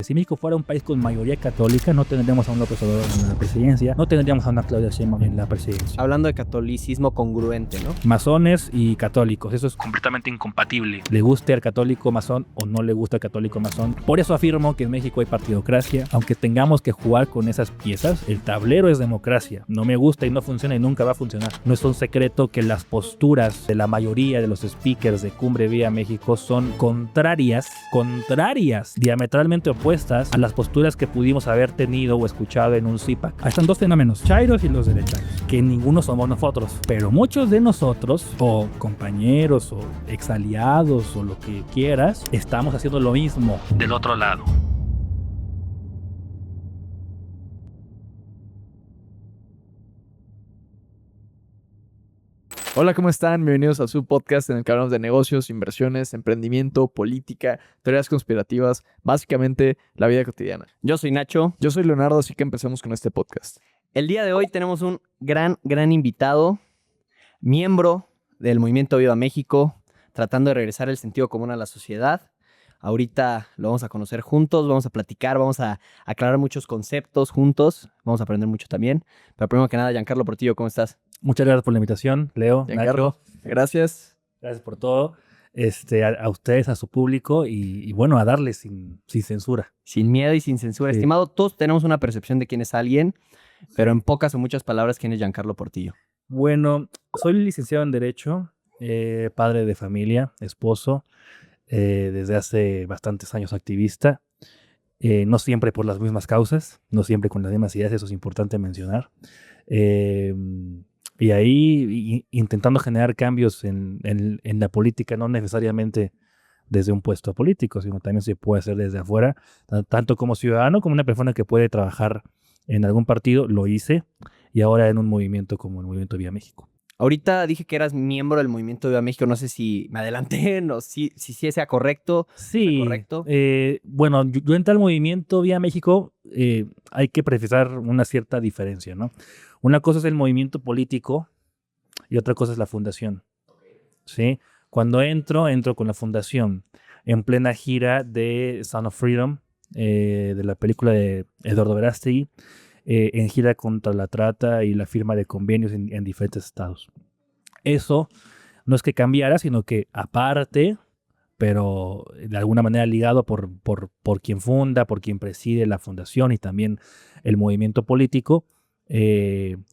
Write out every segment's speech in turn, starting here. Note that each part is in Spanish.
Si México fuera un país con mayoría católica, no tendríamos a un López Obrador en la presidencia, no tendríamos a una Claudia Sheinbaum en la presidencia. Hablando de catolicismo congruente, ¿no? Masones y católicos, eso es completamente incompatible. Le guste al católico masón o no le gusta al católico masón. Por eso afirmo que en México hay partidocracia, aunque tengamos que jugar con esas piezas. El tablero es democracia. No me gusta y no funciona y nunca va a funcionar. No es un secreto que las posturas de la mayoría de los speakers de Cumbre Vía México son contrarias, diametralmente opuestas a las posturas que pudimos haber tenido o escuchado en un CIPAC. Ahí están dos fenómenos, chairos y los derechairos, que ninguno somos nosotros, pero muchos de nosotros, o compañeros, o exaliados, o lo que quieras, estamos haciendo lo mismo del otro lado. Hola, ¿cómo están? Bienvenidos a su podcast en el que hablamos de negocios, inversiones, emprendimiento, política, teorías conspirativas, básicamente la vida cotidiana. Yo soy Nacho. Yo soy Leonardo, así que empecemos con este podcast. El día de hoy tenemos un gran invitado, miembro del Movimiento Viva México, tratando de regresar el sentido común a la sociedad. Ahorita lo vamos a conocer juntos, vamos a platicar, vamos a aclarar muchos conceptos juntos, vamos a aprender mucho también. Pero primero que nada, Giancarlo Portillo, ¿cómo estás? Muchas gracias por la invitación, Leo, Giancarlo, Nacho. gracias. Gracias por todo. A ustedes, a su público y bueno, a darles sin censura. Sin miedo y sin censura. Sí. Estimado, todos tenemos una percepción de quién es alguien, pero en pocas o muchas palabras, ¿quién es Giancarlo Portillo? Bueno, soy licenciado en Derecho, padre de familia, esposo, desde hace bastantes años activista. No siempre por las mismas causas, no siempre con las mismas ideas, eso es importante mencionar. Y ahí intentando generar cambios en la política, no necesariamente desde un puesto político, sino también se puede hacer desde afuera, tanto como ciudadano como una persona que puede trabajar en algún partido, lo hice, y ahora en un movimiento como el Movimiento Vía México. Ahorita dije que eras miembro del Movimiento Viva México, no sé si me adelanté, no, si sea correcto. Sí, ¿Correcto? Bueno, yo entré al Movimiento Vía México, hay que precisar una cierta diferencia, ¿no? Una cosa es el movimiento político y otra cosa es la fundación, ¿sí? Cuando entro con la fundación en plena gira de Sound of Freedom, de la película de Eduardo Verástegui, en gira contra la trata y la firma de convenios en diferentes estados. Eso no es que cambiara, sino que aparte, pero de alguna manera ligado por quien funda, por quien preside la fundación y también el movimiento político,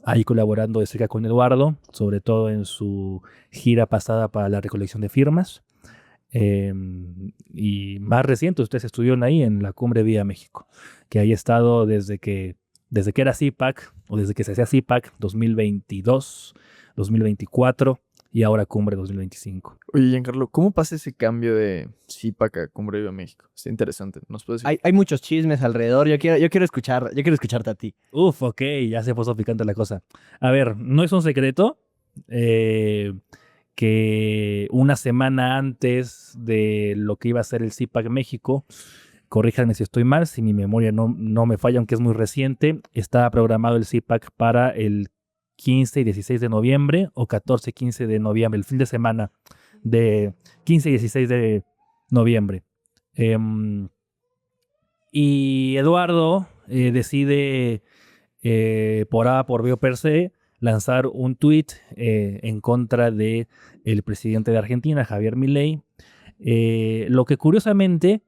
ahí colaborando de cerca con Eduardo, sobre todo en su gira pasada para la recolección de firmas. Y más reciente, ustedes estuvieron ahí en la Cumbre Vía México, que ahí he estado desde que era CIPAC, o desde que se hacía CIPAC 2022, 2024 y ahora Cumbre 2025. Oye, Giancarlo, ¿cómo pasa ese cambio de CIPAC a Cumbre Viva México? Está interesante. ¿Nos puedes decir? Hay muchos chismes alrededor, yo quiero escucharte a ti. Uf, ok, ya se puso picante la cosa. A ver, no es un secreto que una semana antes de lo que iba a ser el CIPAC México, corríjanme si estoy mal, si mi memoria no me falla, aunque es muy reciente, estaba programado el CIPAC para el 15 y 16 de noviembre o 14 y 15 de noviembre, el fin de semana de 15 y 16 de noviembre. Y Eduardo decide, por A, por B o per se, lanzar un tuit en contra del presidente de Argentina, Javier Milei, lo que curiosamente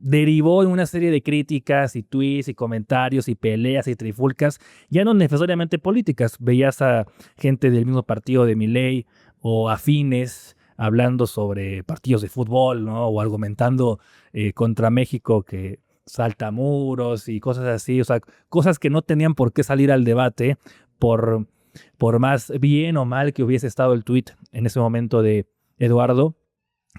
derivó en una serie de críticas y tweets y comentarios y peleas y trifulcas, ya no necesariamente políticas. Veías a gente del mismo partido de Milei o afines hablando sobre partidos de fútbol, ¿no? O argumentando contra México que salta muros y cosas así, o sea, cosas que no tenían por qué salir al debate por más bien o mal que hubiese estado el tuit en ese momento de Eduardo,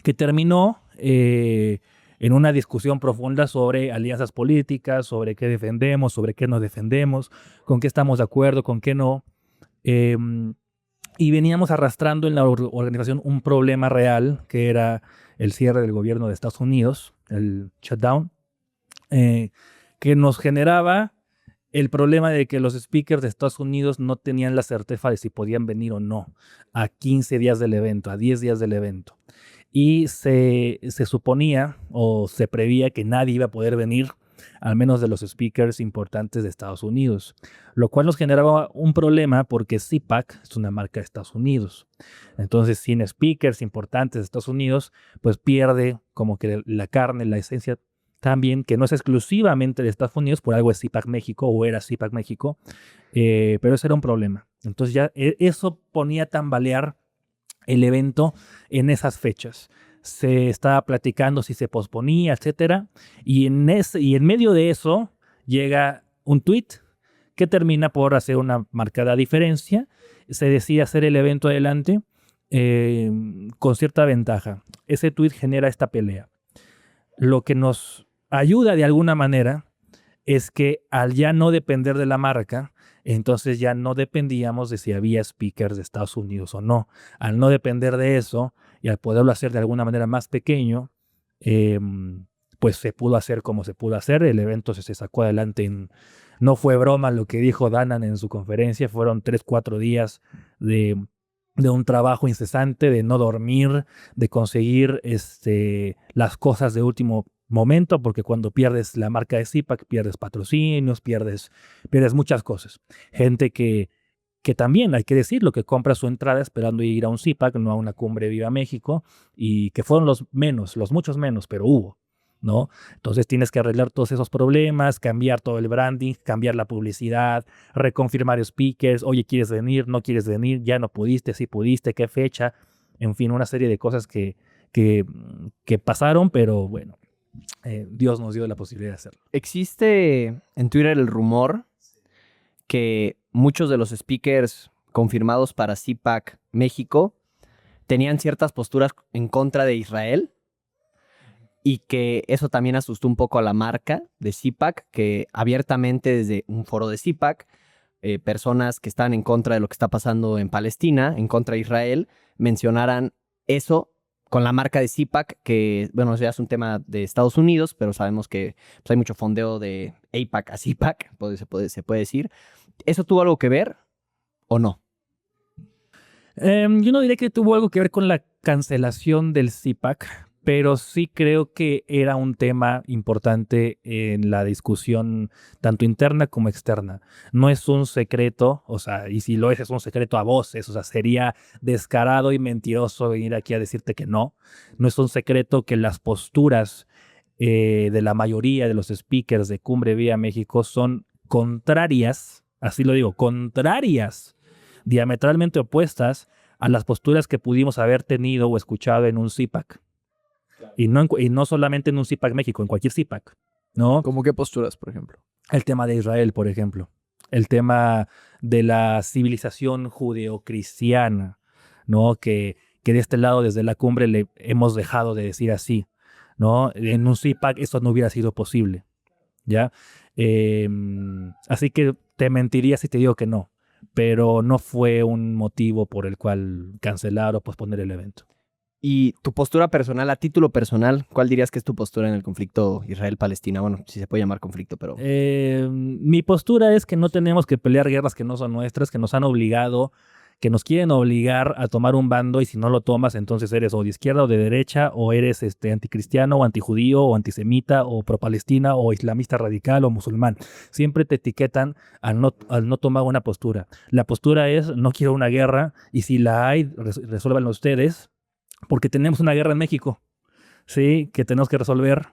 que terminó en una discusión profunda sobre alianzas políticas, sobre qué defendemos, sobre qué no defendemos, con qué estamos de acuerdo, con qué no. Y veníamos arrastrando en la organización un problema real, que era el cierre del gobierno de Estados Unidos, el shutdown, que nos generaba el problema de que los speakers de Estados Unidos no tenían la certeza de si podían venir o no a 15 días del evento, a 10 días del evento. y se suponía o se preveía que nadie iba a poder venir, al menos de los speakers importantes de Estados Unidos, lo cual nos generaba un problema porque CPAC es una marca de Estados Unidos. Entonces, sin speakers importantes de Estados Unidos, pues pierde como que la carne, la esencia también, que no es exclusivamente de Estados Unidos, por algo es CPAC México o era CPAC México, pero ese era un problema. Entonces ya eso ponía a tambalear el evento en esas fechas. Se estaba platicando si se posponía, etcétera, y en medio de eso llega un tweet que termina por hacer una marcada diferencia. Se decide hacer el evento adelante con cierta ventaja. Ese tweet genera esta pelea. Lo que nos ayuda de alguna manera es que al ya no depender de la marca, entonces ya no dependíamos de si había speakers de Estados Unidos o no. Al no depender de eso y al poderlo hacer de alguna manera más pequeño, pues se pudo hacer como se pudo hacer. El evento se sacó adelante. No fue broma lo que dijo Danan en su conferencia. Fueron 3-4 días de un trabajo incesante, de no dormir, de conseguir las cosas de último momento, porque cuando pierdes la marca de CPAC, pierdes patrocinios, pierdes muchas cosas. Gente que también, hay que decirlo, que compra su entrada esperando ir a un CPAC, no a una cumbre Viva México, y que fueron los muchos menos, pero hubo, ¿no? Entonces tienes que arreglar todos esos problemas, cambiar todo el branding, cambiar la publicidad, reconfirmar speakers, oye, ¿quieres venir? ¿No quieres venir? ¿Ya no pudiste? ¿Sí pudiste? ¿Qué fecha? En fin, una serie de cosas que pasaron, pero bueno, Dios nos dio la posibilidad de hacerlo. Existe en Twitter el rumor que muchos de los speakers confirmados para CPAC México tenían ciertas posturas en contra de Israel y que eso también asustó un poco a la marca de CPAC, que abiertamente desde un foro de CPAC, personas que están en contra de lo que está pasando en Palestina, en contra de Israel, mencionaran eso con la marca de CPAC, que, bueno, ya es un tema de Estados Unidos, pero sabemos que pues, hay mucho fondeo de AIPAC a CPAC, se puede decir. ¿Eso tuvo algo que ver o no? Yo no diría que tuvo algo que ver con la cancelación del CPAC, pero sí creo que era un tema importante en la discusión tanto interna como externa. No es un secreto, o sea, y si lo es un secreto a voces, o sea, sería descarado y mentiroso venir aquí a decirte que no. No es un secreto que las posturas de la mayoría de los speakers de Cumbre Vía México son contrarias, así lo digo, contrarias, diametralmente opuestas a las posturas que pudimos haber tenido o escuchado en un CPAC. Y no solamente en un CPAC México, en cualquier CPAC, ¿no? ¿Cómo qué posturas, por ejemplo? El tema de Israel, por ejemplo. El tema de la civilización judeocristiana, ¿no? Que de este lado, desde la cumbre, le hemos dejado de decir así, ¿no? En un CPAC eso no hubiera sido posible, ¿ya? Así que te mentiría si te digo que no, pero no fue un motivo por el cual cancelar o posponer el evento. Y tu postura personal, a título personal, ¿cuál dirías que es tu postura en el conflicto Israel-Palestina? Bueno, si se puede llamar conflicto, pero... Mi postura es que no tenemos que pelear guerras que no son nuestras, que nos han obligado, que nos quieren obligar a tomar un bando, y si no lo tomas, entonces eres o de izquierda o de derecha, o eres anticristiano o antijudío o antisemita o pro-palestina o islamista radical o musulmán. Siempre te etiquetan al no tomar una postura. La postura es: no quiero una guerra, y si la hay, resuélvanlo ustedes, porque tenemos una guerra en México, ¿sí? Que tenemos que resolver.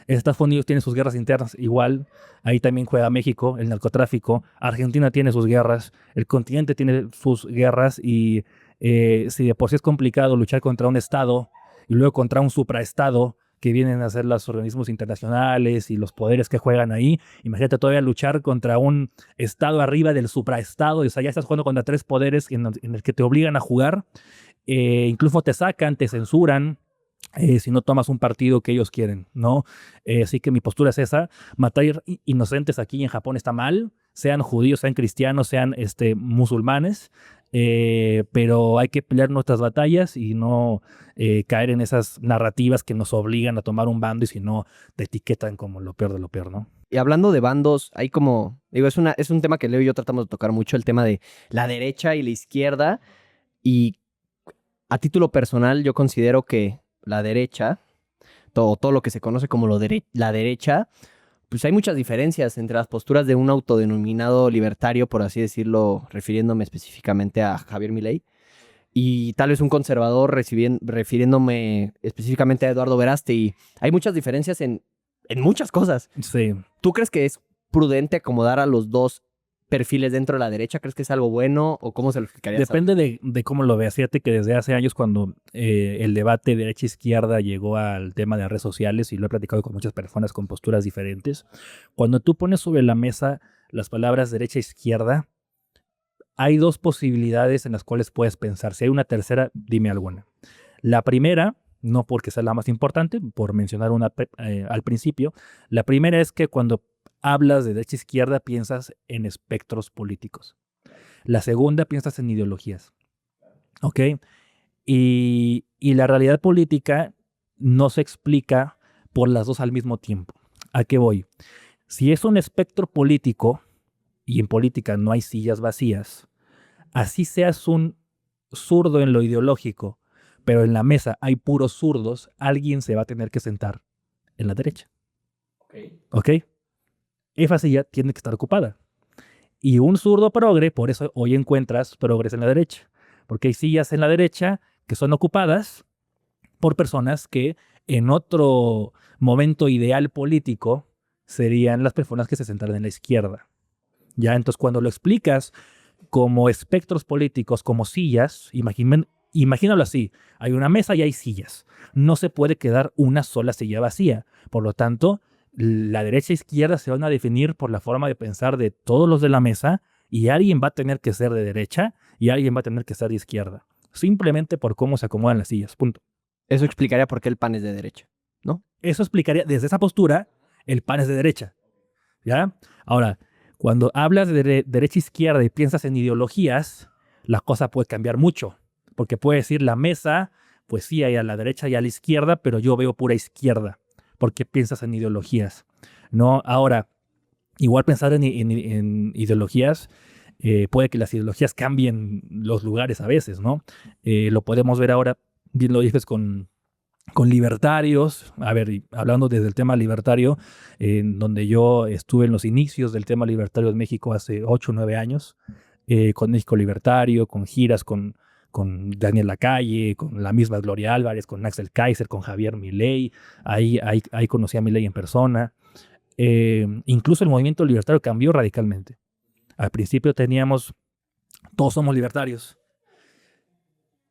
Estados Unidos tiene sus guerras internas igual. Ahí también juega México, el narcotráfico. Argentina tiene sus guerras. El continente tiene sus guerras. Y si de por sí es complicado luchar contra un estado y luego contra un supraestado que vienen a ser los organismos internacionales y los poderes que juegan ahí, imagínate todavía luchar contra un estado arriba del supraestado. O sea, ya estás jugando contra 3 poderes en el que te obligan a jugar. Incluso te sacan, te censuran si no tomas un partido que ellos quieren, ¿no? Así que mi postura es esa: matar inocentes aquí en Japón está mal, sean judíos, sean cristianos, sean musulmanes, pero hay que pelear nuestras batallas y no caer en esas narrativas que nos obligan a tomar un bando, y si no, te etiquetan como lo peor de lo peor, ¿no? Y hablando de bandos, hay como... Digo, es un tema que Leo y yo tratamos de tocar mucho, el tema de la derecha y la izquierda. Y a título personal, yo considero que la derecha, todo lo que se conoce como la derecha, pues hay muchas diferencias entre las posturas de un autodenominado libertario, por así decirlo, refiriéndome específicamente a Javier Milei, y tal vez un conservador refiriéndome específicamente a Eduardo Verástegui. Hay muchas diferencias en muchas cosas. Sí. ¿Tú crees que es prudente acomodar a los dos perfiles dentro de la derecha? ¿Crees que es algo bueno o cómo se lo explicarías? Depende de cómo lo veas. Fíjate que desde hace años cuando el debate derecha-izquierda llegó al tema de las redes sociales, y lo he platicado con muchas personas con posturas diferentes, cuando tú pones sobre la mesa las palabras derecha-izquierda, hay dos posibilidades en las cuales puedes pensar. Si hay una tercera, dime alguna. La primera, no porque sea la más importante, por mencionar una al principio, la primera es que cuando hablas de derecha-izquierda piensas en espectros políticos. La segunda, piensas en ideologías. ¿Ok? Y la realidad política no se explica por las dos al mismo tiempo. ¿A qué voy? Si es un espectro político, y en política no hay sillas vacías, así seas un zurdo en lo ideológico, pero en la mesa hay puros zurdos, alguien se va a tener que sentar en la derecha. ¿Ok? Esa silla tiene que estar ocupada. Y un zurdo progre, por eso hoy encuentras progres en la derecha, porque hay sillas en la derecha que son ocupadas por personas que en otro momento ideal político serían las personas que se sentaran en la izquierda. Ya, entonces cuando lo explicas como espectros políticos, como sillas, imagínalo así, hay una mesa y hay sillas. No se puede quedar una sola silla vacía. Por lo tanto, la derecha e izquierda se van a definir por la forma de pensar de todos los de la mesa, y alguien va a tener que ser de derecha y alguien va a tener que ser de izquierda. Simplemente por cómo se acomodan las sillas, punto. Eso explicaría por qué el PAN es de derecha, ¿no? Eso explicaría, desde esa postura, el PAN es de derecha. ¿Ya? Ahora, cuando hablas de derecha-izquierda y piensas en ideologías, la cosa puede cambiar mucho. Porque puede decir la mesa, pues sí, hay a la derecha y a la izquierda, pero yo veo pura izquierda. Porque piensas en ideologías, ¿no? Ahora, igual pensar en ideologías, puede que las ideologías cambien los lugares a veces, ¿no? Lo podemos ver ahora, bien lo dices, con libertarios. A ver, hablando desde el tema libertario, en donde yo estuve en los inicios del tema libertario en México hace 8 o 9 años, con México Libertario, con giras con Daniel Lacalle, con la misma Gloria Álvarez, con Axel Kaiser, con Javier Milei. Ahí conocí a Milei en persona. Incluso el movimiento libertario cambió radicalmente. Al principio teníamos, todos somos libertarios.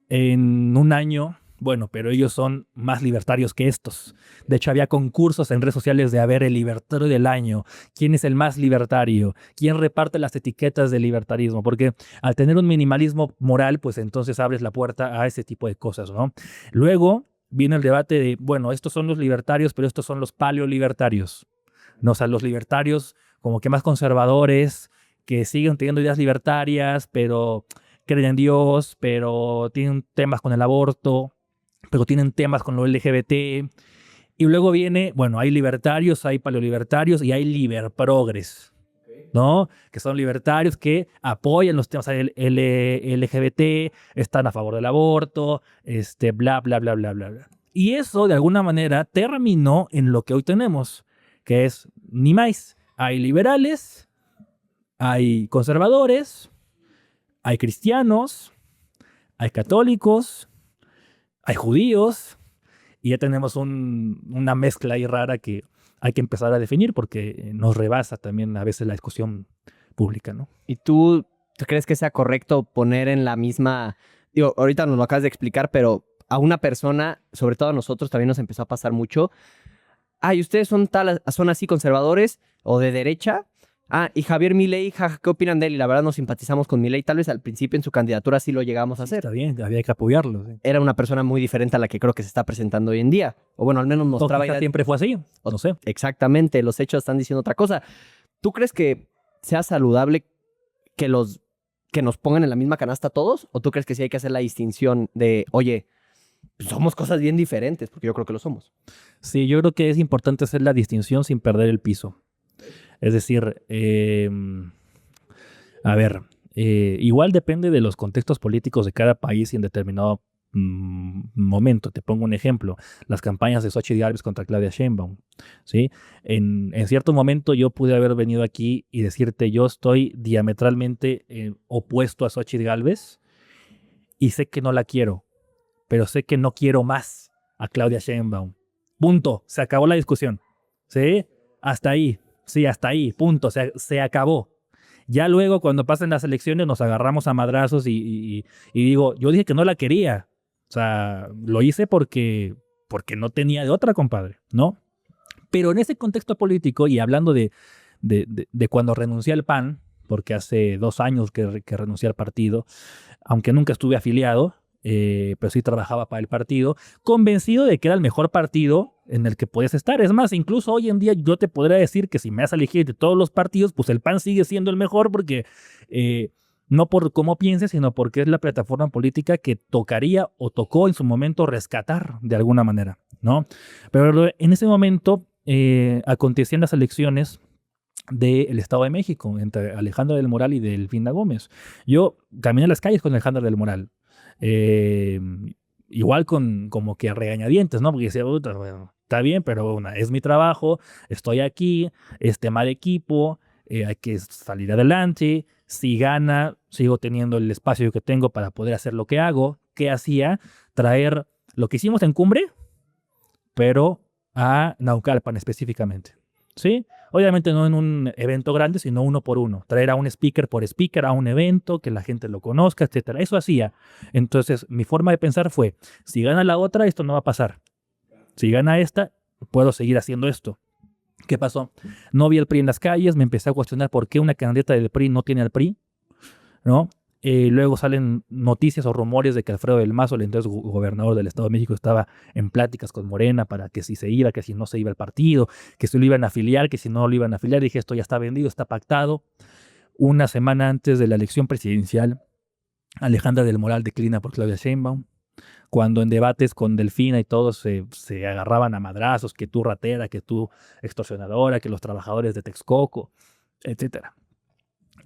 En un año, bueno, pero ellos son más libertarios que estos. De hecho, había concursos en redes sociales de a ver el libertario del año. ¿Quién es el más libertario? ¿Quién reparte las etiquetas de libertarismo? Porque al tener un minimalismo moral, pues entonces abres la puerta a ese tipo de cosas, ¿no? Luego viene el debate de, bueno, estos son los libertarios, pero estos son los paleolibertarios, ¿no? O sea, los libertarios como que más conservadores, que siguen teniendo ideas libertarias, pero creen en Dios, pero tienen temas con el aborto, pero tienen temas con lo LGBT. Y luego viene, bueno, hay libertarios, hay paleolibertarios y hay liberprogres, ¿no? Que son libertarios que apoyan los temas LGBT, están a favor del aborto, bla, bla, bla, bla, bla, bla. Y eso, de alguna manera, terminó en lo que hoy tenemos, que es ni más. Hay liberales, hay conservadores, hay cristianos, hay católicos, hay judíos, y ya tenemos una mezcla ahí rara que hay que empezar a definir porque nos rebasa también a veces la discusión pública, ¿no? ¿Y tú crees que sea correcto poner en la misma... Digo, ahorita nos lo acabas de explicar, pero a una persona, sobre todo a nosotros, también nos empezó a pasar mucho. ¿Y ustedes son así conservadores o de derecha? Y Javier Milei, ¿qué opinan de él? Y la verdad nos simpatizamos con Milei. Tal vez al principio en su candidatura sí lo llegamos a hacer. Está bien, había que apoyarlo. Sí. Era una persona muy diferente a la que creo que se está presentando hoy en día. O bueno, al menos mostraba... Siempre fue así, no sé. Exactamente, los hechos están diciendo otra cosa. ¿Tú crees que sea saludable que nos pongan en la misma canasta todos? ¿O tú crees que sí hay que hacer la distinción de, oye, somos cosas bien diferentes? Porque yo creo que lo somos. Sí, yo creo que es importante hacer la distinción sin perder el piso. Es decir, igual depende de los contextos políticos de cada país y en determinado momento. Te pongo un ejemplo, las campañas de Xochitl Gálvez contra Claudia Sheinbaum, ¿sí? En cierto momento yo pude haber venido aquí y decirte, yo estoy diametralmente opuesto a Xochitl Gálvez y sé que no la quiero, pero sé que no quiero más a Claudia Sheinbaum. Punto. Se acabó la discusión. ¿Sí? Hasta ahí. Sí, hasta ahí. Punto. Se acabó. Ya luego, cuando pasen las elecciones, nos agarramos a madrazos y digo, yo dije que no la quería. O sea, lo hice porque no tenía de otra, compadre, ¿no? Pero en ese contexto político, y hablando de cuando renuncié al PAN, porque hace 2 años que renuncié al partido, aunque nunca estuve afiliado, pero sí trabajaba para el partido, convencido de que era el mejor partido en el que podías estar. Es más, incluso hoy en día yo te podría decir que si me has elegido de todos los partidos, pues el PAN sigue siendo el mejor porque no por cómo pienses, sino porque es la plataforma política que tocaría o tocó en su momento rescatar de alguna manera, ¿no? Pero en ese momento acontecían las elecciones del Estado de México entre Alejandra del Moral y Delfina Gómez. Yo caminé a las calles con Alejandra del Moral. Igual como que a regañadientes, ¿no? Porque decía, bueno, está bien, pero es mi trabajo, estoy aquí, es tema de equipo, hay que salir adelante. Si gana, sigo teniendo el espacio que tengo para poder hacer lo que hago. ¿Qué hacía? Traer lo que hicimos en Cumbre, pero a Naucalpan específicamente, ¿sí? Obviamente no en un evento grande, sino uno por uno. Traer a un speaker por speaker a un evento, que la gente lo conozca, etcétera. Eso hacía. Entonces, mi forma de pensar fue, si gana la otra, esto no va a pasar. Si gana esta, puedo seguir haciendo esto. ¿Qué pasó? No vi el PRI en las calles, me empecé a cuestionar por qué una candidata del PRI no tiene al PRI, ¿no? Luego salen noticias o rumores de que Alfredo del Mazo, el entonces gobernador del Estado de México, estaba en pláticas con Morena para que si se iba, que si no se iba el partido, que si lo iban a afiliar, que si no lo iban a afiliar. Dije, esto ya está vendido, está pactado. Una semana antes de la elección presidencial, Alejandra del Moral declina por Claudia Sheinbaum. Cuando en debates con Delfina y todos se agarraban a madrazos, que tú ratera, que tú extorsionadora, que los trabajadores de Texcoco, etcétera.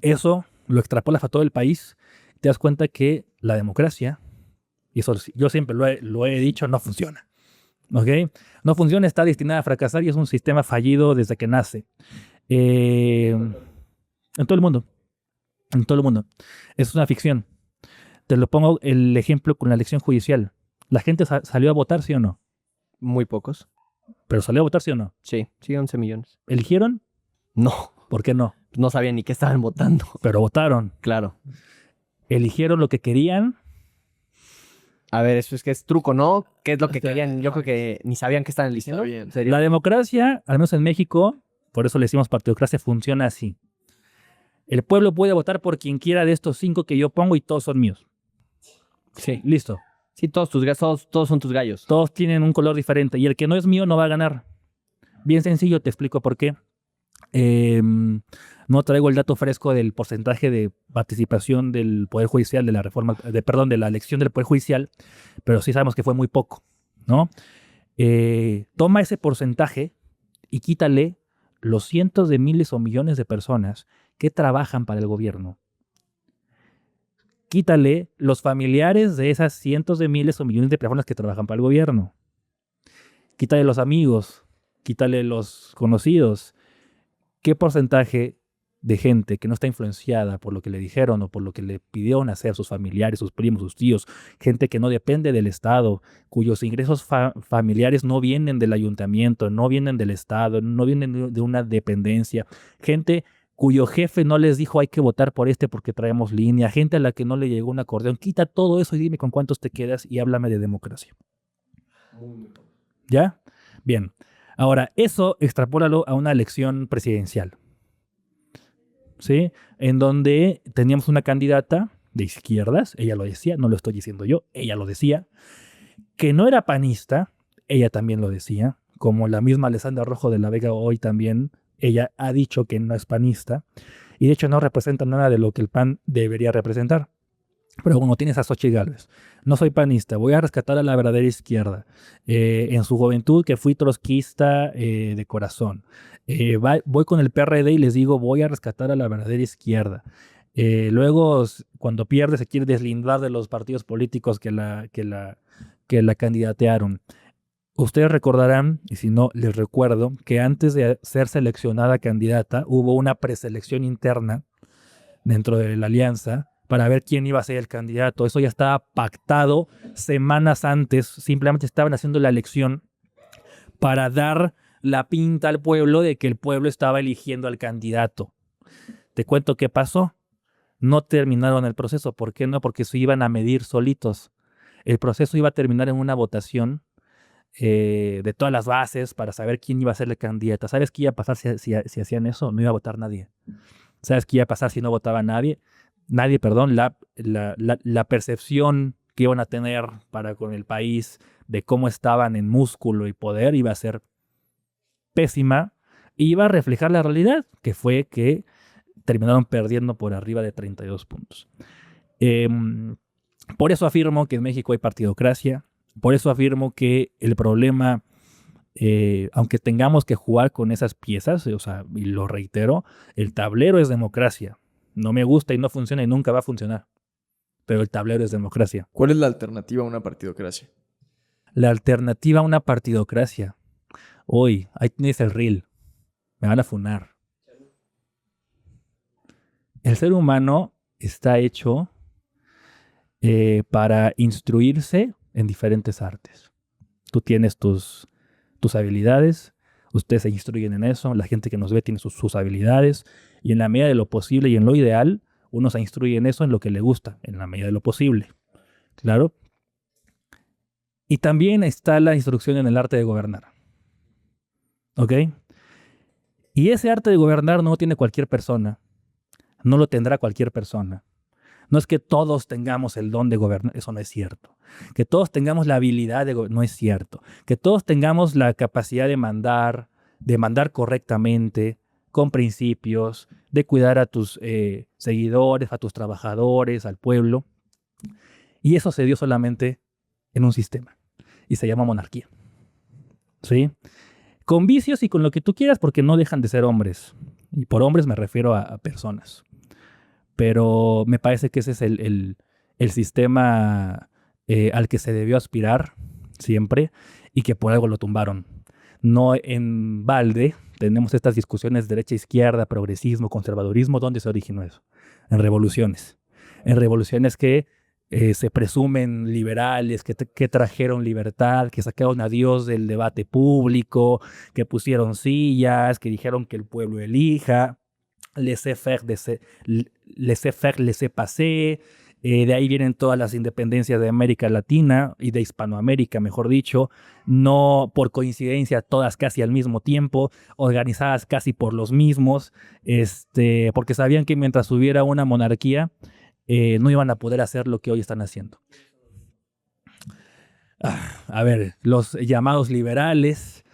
Eso lo extrapolas a todo el país, te das cuenta que la democracia, y eso yo siempre lo he dicho, no funciona. ¿Ok? No funciona, está destinada a fracasar y es un sistema fallido desde que nace. En todo el mundo. En todo el mundo. Es una ficción. Te lo pongo el ejemplo con la elección judicial. ¿La gente salió a votar, sí o no? Muy pocos. ¿Pero salió a votar, sí o no? Sí, 11 millones. ¿Eligieron? No, ¿Por qué no? no sabían ni qué estaban votando. Pero votaron. Claro. ¿Eligieron lo que querían? A ver, eso es que es truco, ¿no? ¿Qué es lo que Está- querían? Yo creo que ni sabían qué estaban diciendo. Está bien. ¿En serio? La democracia, al menos en México, por eso le decimos partidocracia, funciona así. El pueblo puede votar por quien quiera de estos 5 que yo pongo y todos son míos. Sí. Listo. Sí, todos son tus gallos. Todos tienen un color diferente y el que no es mío no va a ganar. Bien sencillo, te explico por qué. No traigo el dato fresco del porcentaje de participación del Poder Judicial, de la elección del Poder Judicial, pero sí sabemos que fue muy poco, ¿no? Toma ese porcentaje y quítale los cientos de miles o millones de personas que trabajan para el gobierno. Quítale los familiares de esas cientos de miles o millones de personas que trabajan para el gobierno. Quítale los amigos, quítale los conocidos. ¿Qué porcentaje de gente que no está influenciada por lo que le dijeron o por lo que le pidieron hacer sus familiares, sus primos, sus tíos, gente que no depende del Estado, cuyos ingresos familiares no vienen del ayuntamiento, no vienen del Estado, no vienen de una dependencia, gente cuyo jefe no les dijo hay que votar por porque traemos línea, gente a la que no le llegó un acordeón? Quita todo eso y dime con cuántos te quedas y háblame de democracia. ¿Ya? Bien. Ahora, eso extrapólalo a una elección presidencial, ¿sí? En donde teníamos una candidata de izquierdas, ella lo decía, no lo estoy diciendo yo, ella lo decía, que no era panista, ella también lo decía, como la misma Alessandra Rojo de la Vega hoy también, ella ha dicho que no es panista, y de hecho no representa nada de lo que el PAN debería representar. Pero como tienes a Xochitl Gálvez, no soy panista, voy a rescatar a la verdadera izquierda. En su juventud, que fui trotskista de corazón. Voy con el PRD y les digo, voy a rescatar a la verdadera izquierda. Luego, cuando pierde, se quiere deslindar de los partidos políticos que la candidatearon. Ustedes recordarán, y si no, les recuerdo, que antes de ser seleccionada candidata, hubo una preselección interna dentro de la alianza para ver quién iba a ser el candidato. Eso ya estaba pactado semanas antes. Simplemente estaban haciendo la elección para dar la pinta al pueblo de que el pueblo estaba eligiendo al candidato. Te cuento qué pasó. No terminaron el proceso. ¿Por qué no? Porque se iban a medir solitos. El proceso iba a terminar en una votación de todas las bases para saber quién iba a ser el candidato. ¿Sabes qué iba a pasar si hacían eso? No iba a votar nadie. ¿Sabes qué iba a pasar si no votaba nadie? La percepción que iban a tener para con el país de cómo estaban en músculo y poder iba a ser pésima y iba a reflejar la realidad, que fue que terminaron perdiendo por arriba de 32 puntos. Por eso afirmo que en México hay partidocracia. Por eso afirmo que el problema, aunque tengamos que jugar con esas piezas, o sea, y lo reitero, el tablero es democracia. No me gusta y no funciona y nunca va a funcionar. Pero el tablero es democracia. ¿Cuál es la alternativa a una partidocracia? La alternativa a una partidocracia. Hoy, ahí tienes el reel. Me van a funar. El ser humano está hecho para instruirse en diferentes artes. Tú tienes tus habilidades, ustedes se instruyen en eso, la gente que nos ve tiene sus habilidades, y en la medida de lo posible y en lo ideal, uno se instruye en eso, en lo que le gusta, en la medida de lo posible. Claro. Y también está la instrucción en el arte de gobernar. ¿Ok? Y ese arte de gobernar no lo tiene cualquier persona, no lo tendrá cualquier persona. No es que todos tengamos el don de gobernar, eso no es cierto. Que todos tengamos la habilidad de gobernar, no es cierto. Que todos tengamos la capacidad de mandar correctamente, con principios, de cuidar a tus seguidores, a tus trabajadores, al pueblo. Y eso se dio solamente en un sistema. Y se llama monarquía. ¿Sí? Con vicios y con lo que tú quieras, porque no dejan de ser hombres. Y por hombres me refiero a personas. Pero me parece que ese es el sistema al que se debió aspirar siempre y que por algo lo tumbaron. No en balde tenemos estas discusiones derecha-izquierda, progresismo, conservadurismo. ¿Dónde se originó eso? En revoluciones. En revoluciones que se presumen liberales, que trajeron libertad, que sacaron a Dios del debate público, que pusieron sillas, que dijeron que el pueblo elija. Laissez-faire, laissez-passer. De ahí vienen todas las independencias de América Latina y de Hispanoamérica, mejor dicho, no por coincidencia, todas casi al mismo tiempo, organizadas casi por los mismos, porque sabían que mientras hubiera una monarquía, no iban a poder hacer lo que hoy están haciendo. A ver, los llamados liberales,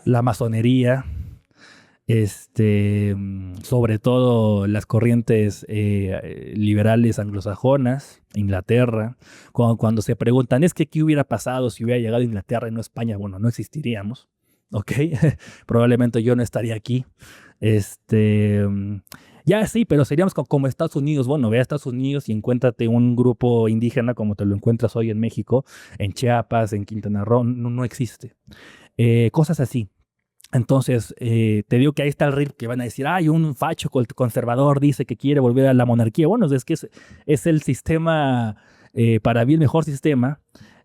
la masonería, sobre todo las corrientes liberales anglosajonas, Inglaterra, cuando se preguntan, es que ¿qué hubiera pasado si hubiera llegado a Inglaterra y no España? Bueno, no existiríamos, ¿ok? Probablemente yo no estaría aquí. Ya sí, pero seríamos como Estados Unidos. Bueno, ve a Estados Unidos y encuéntrate un grupo indígena como te lo encuentras hoy en México, en Chiapas, en Quintana Roo, no existe. Cosas así. Entonces, te digo que ahí está el RIP que van a decir, ay, un facho conservador dice que quiere volver a la monarquía. Bueno, es que es el sistema, para mí el mejor sistema.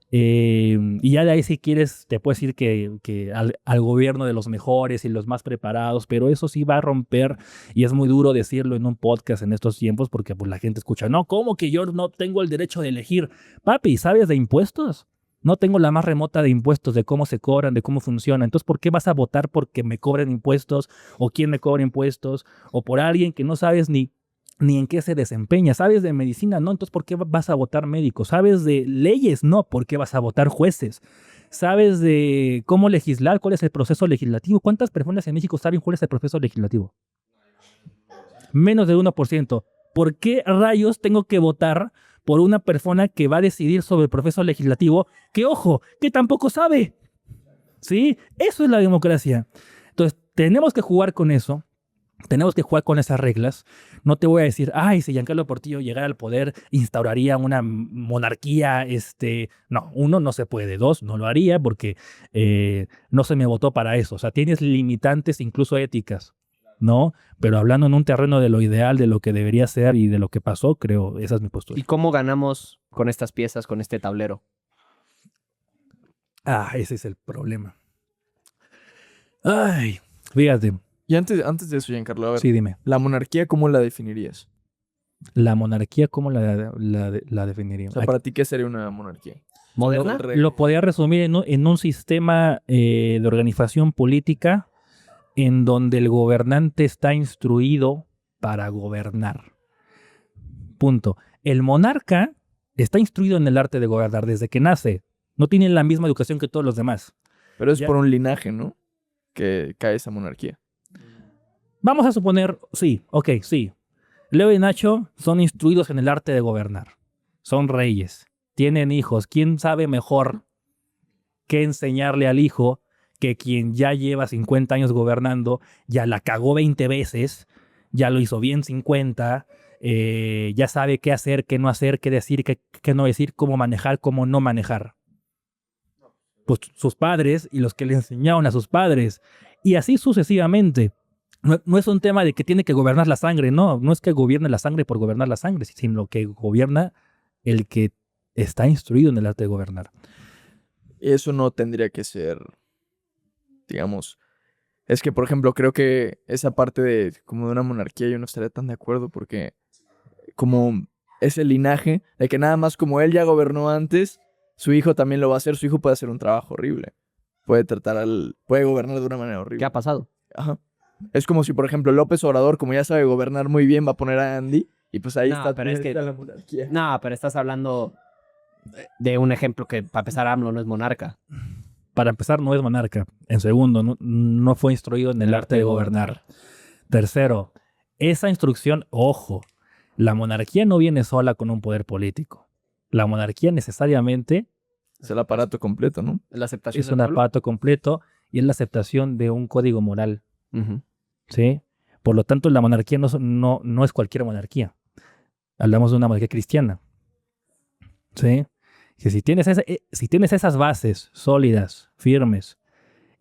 Y ya de ahí si quieres, te puedes decir que al gobierno de los mejores y los más preparados, pero eso sí va a romper, y es muy duro decirlo en un podcast en estos tiempos porque pues, la gente escucha, no, ¿cómo que yo no tengo el derecho de elegir? Papi, ¿sabes de impuestos? No tengo la más remota de impuestos, de cómo se cobran, de cómo funciona. Entonces, ¿por qué vas a votar porque me cobren impuestos? ¿O quién me cobra impuestos? ¿O por alguien que no sabes ni en qué se desempeña? ¿Sabes de medicina? No. Entonces, ¿por qué vas a votar médicos? ¿Sabes de leyes? No. ¿Por qué vas a votar jueces? ¿Sabes de cómo legislar? ¿Cuál es el proceso legislativo? ¿Cuántas personas en México saben cuál es el proceso legislativo? Menos del 1%. ¿Por qué rayos tengo que votar por una persona que va a decidir sobre el proceso legislativo que, ojo, que tampoco sabe? ¿Sí? Eso es la democracia. Entonces, tenemos que jugar con eso. tenemos que jugar con esas reglas. No te voy a decir, ay, si Giancarlo Portillo llegara al poder, instauraría una monarquía. No, uno, no se puede. Dos, no lo haría porque no se me votó para eso. O sea, tienes limitantes incluso éticas, ¿no? Pero hablando en un terreno de lo ideal, de lo que debería ser y de lo que pasó, creo, esa es mi postura. ¿Y cómo ganamos con estas piezas, con este tablero? Ese es el problema. Ay, fíjate. Y antes de eso, Giancarlo, a ver, Sí, dime. ¿la monarquía cómo la definirías? La monarquía, ¿cómo la definiría? O sea, para ti, ¿qué sería una monarquía? ¿Moderna? Lo podría resumir en un sistema de organización política en donde el gobernante está instruido para gobernar. Punto. El monarca está instruido en el arte de gobernar desde que nace. No tiene la misma educación que todos los demás. Pero es Ya. por un linaje, ¿no? Que cae esa monarquía. Vamos a suponer, sí, ok, sí. Leo y Nacho son instruidos en el arte de gobernar. Son reyes. Tienen hijos. ¿Quién sabe mejor qué enseñarle al hijo que quien ya lleva 50 años gobernando, ya la cagó 20 veces, ya lo hizo bien 50, ya sabe qué hacer, qué no hacer, qué decir, qué no decir, cómo manejar, cómo no manejar? Pues sus padres y los que le enseñaron a sus padres. Y así sucesivamente. No es un tema de que tiene que gobernar la sangre, no es que gobierne la sangre por gobernar la sangre, sino que gobierna el que está instruido en el arte de gobernar. Eso no tendría que ser, digamos, es que, por ejemplo, creo que esa parte de como de una monarquía yo no estaría tan de acuerdo porque como ese linaje de que nada más como él ya gobernó antes, su hijo también lo va a hacer, su hijo puede hacer un trabajo horrible, puede gobernar de una manera horrible. ¿Qué ha pasado? Ajá. Es como si, por ejemplo, López Obrador, como ya sabe gobernar muy bien, va a poner a Andy y pues ahí No, está, pero es que- está la monarquía. No, pero estás hablando de un ejemplo que, para empezar, AMLO no es monarca. Para empezar, no es monarca. En segundo, no fue instruido en el arte de gobernar. Tercero, esa instrucción, ojo, la monarquía no viene sola con un poder político. La monarquía necesariamente Es el aparato completo, ¿no? La aceptación es del un pueblo. aparato completo y es la aceptación de un código moral, Ujú. ¿sí? Por lo tanto, la monarquía no es cualquier monarquía. Hablamos de una monarquía cristiana, ¿sí? Que si tienes esas bases sólidas, firmes,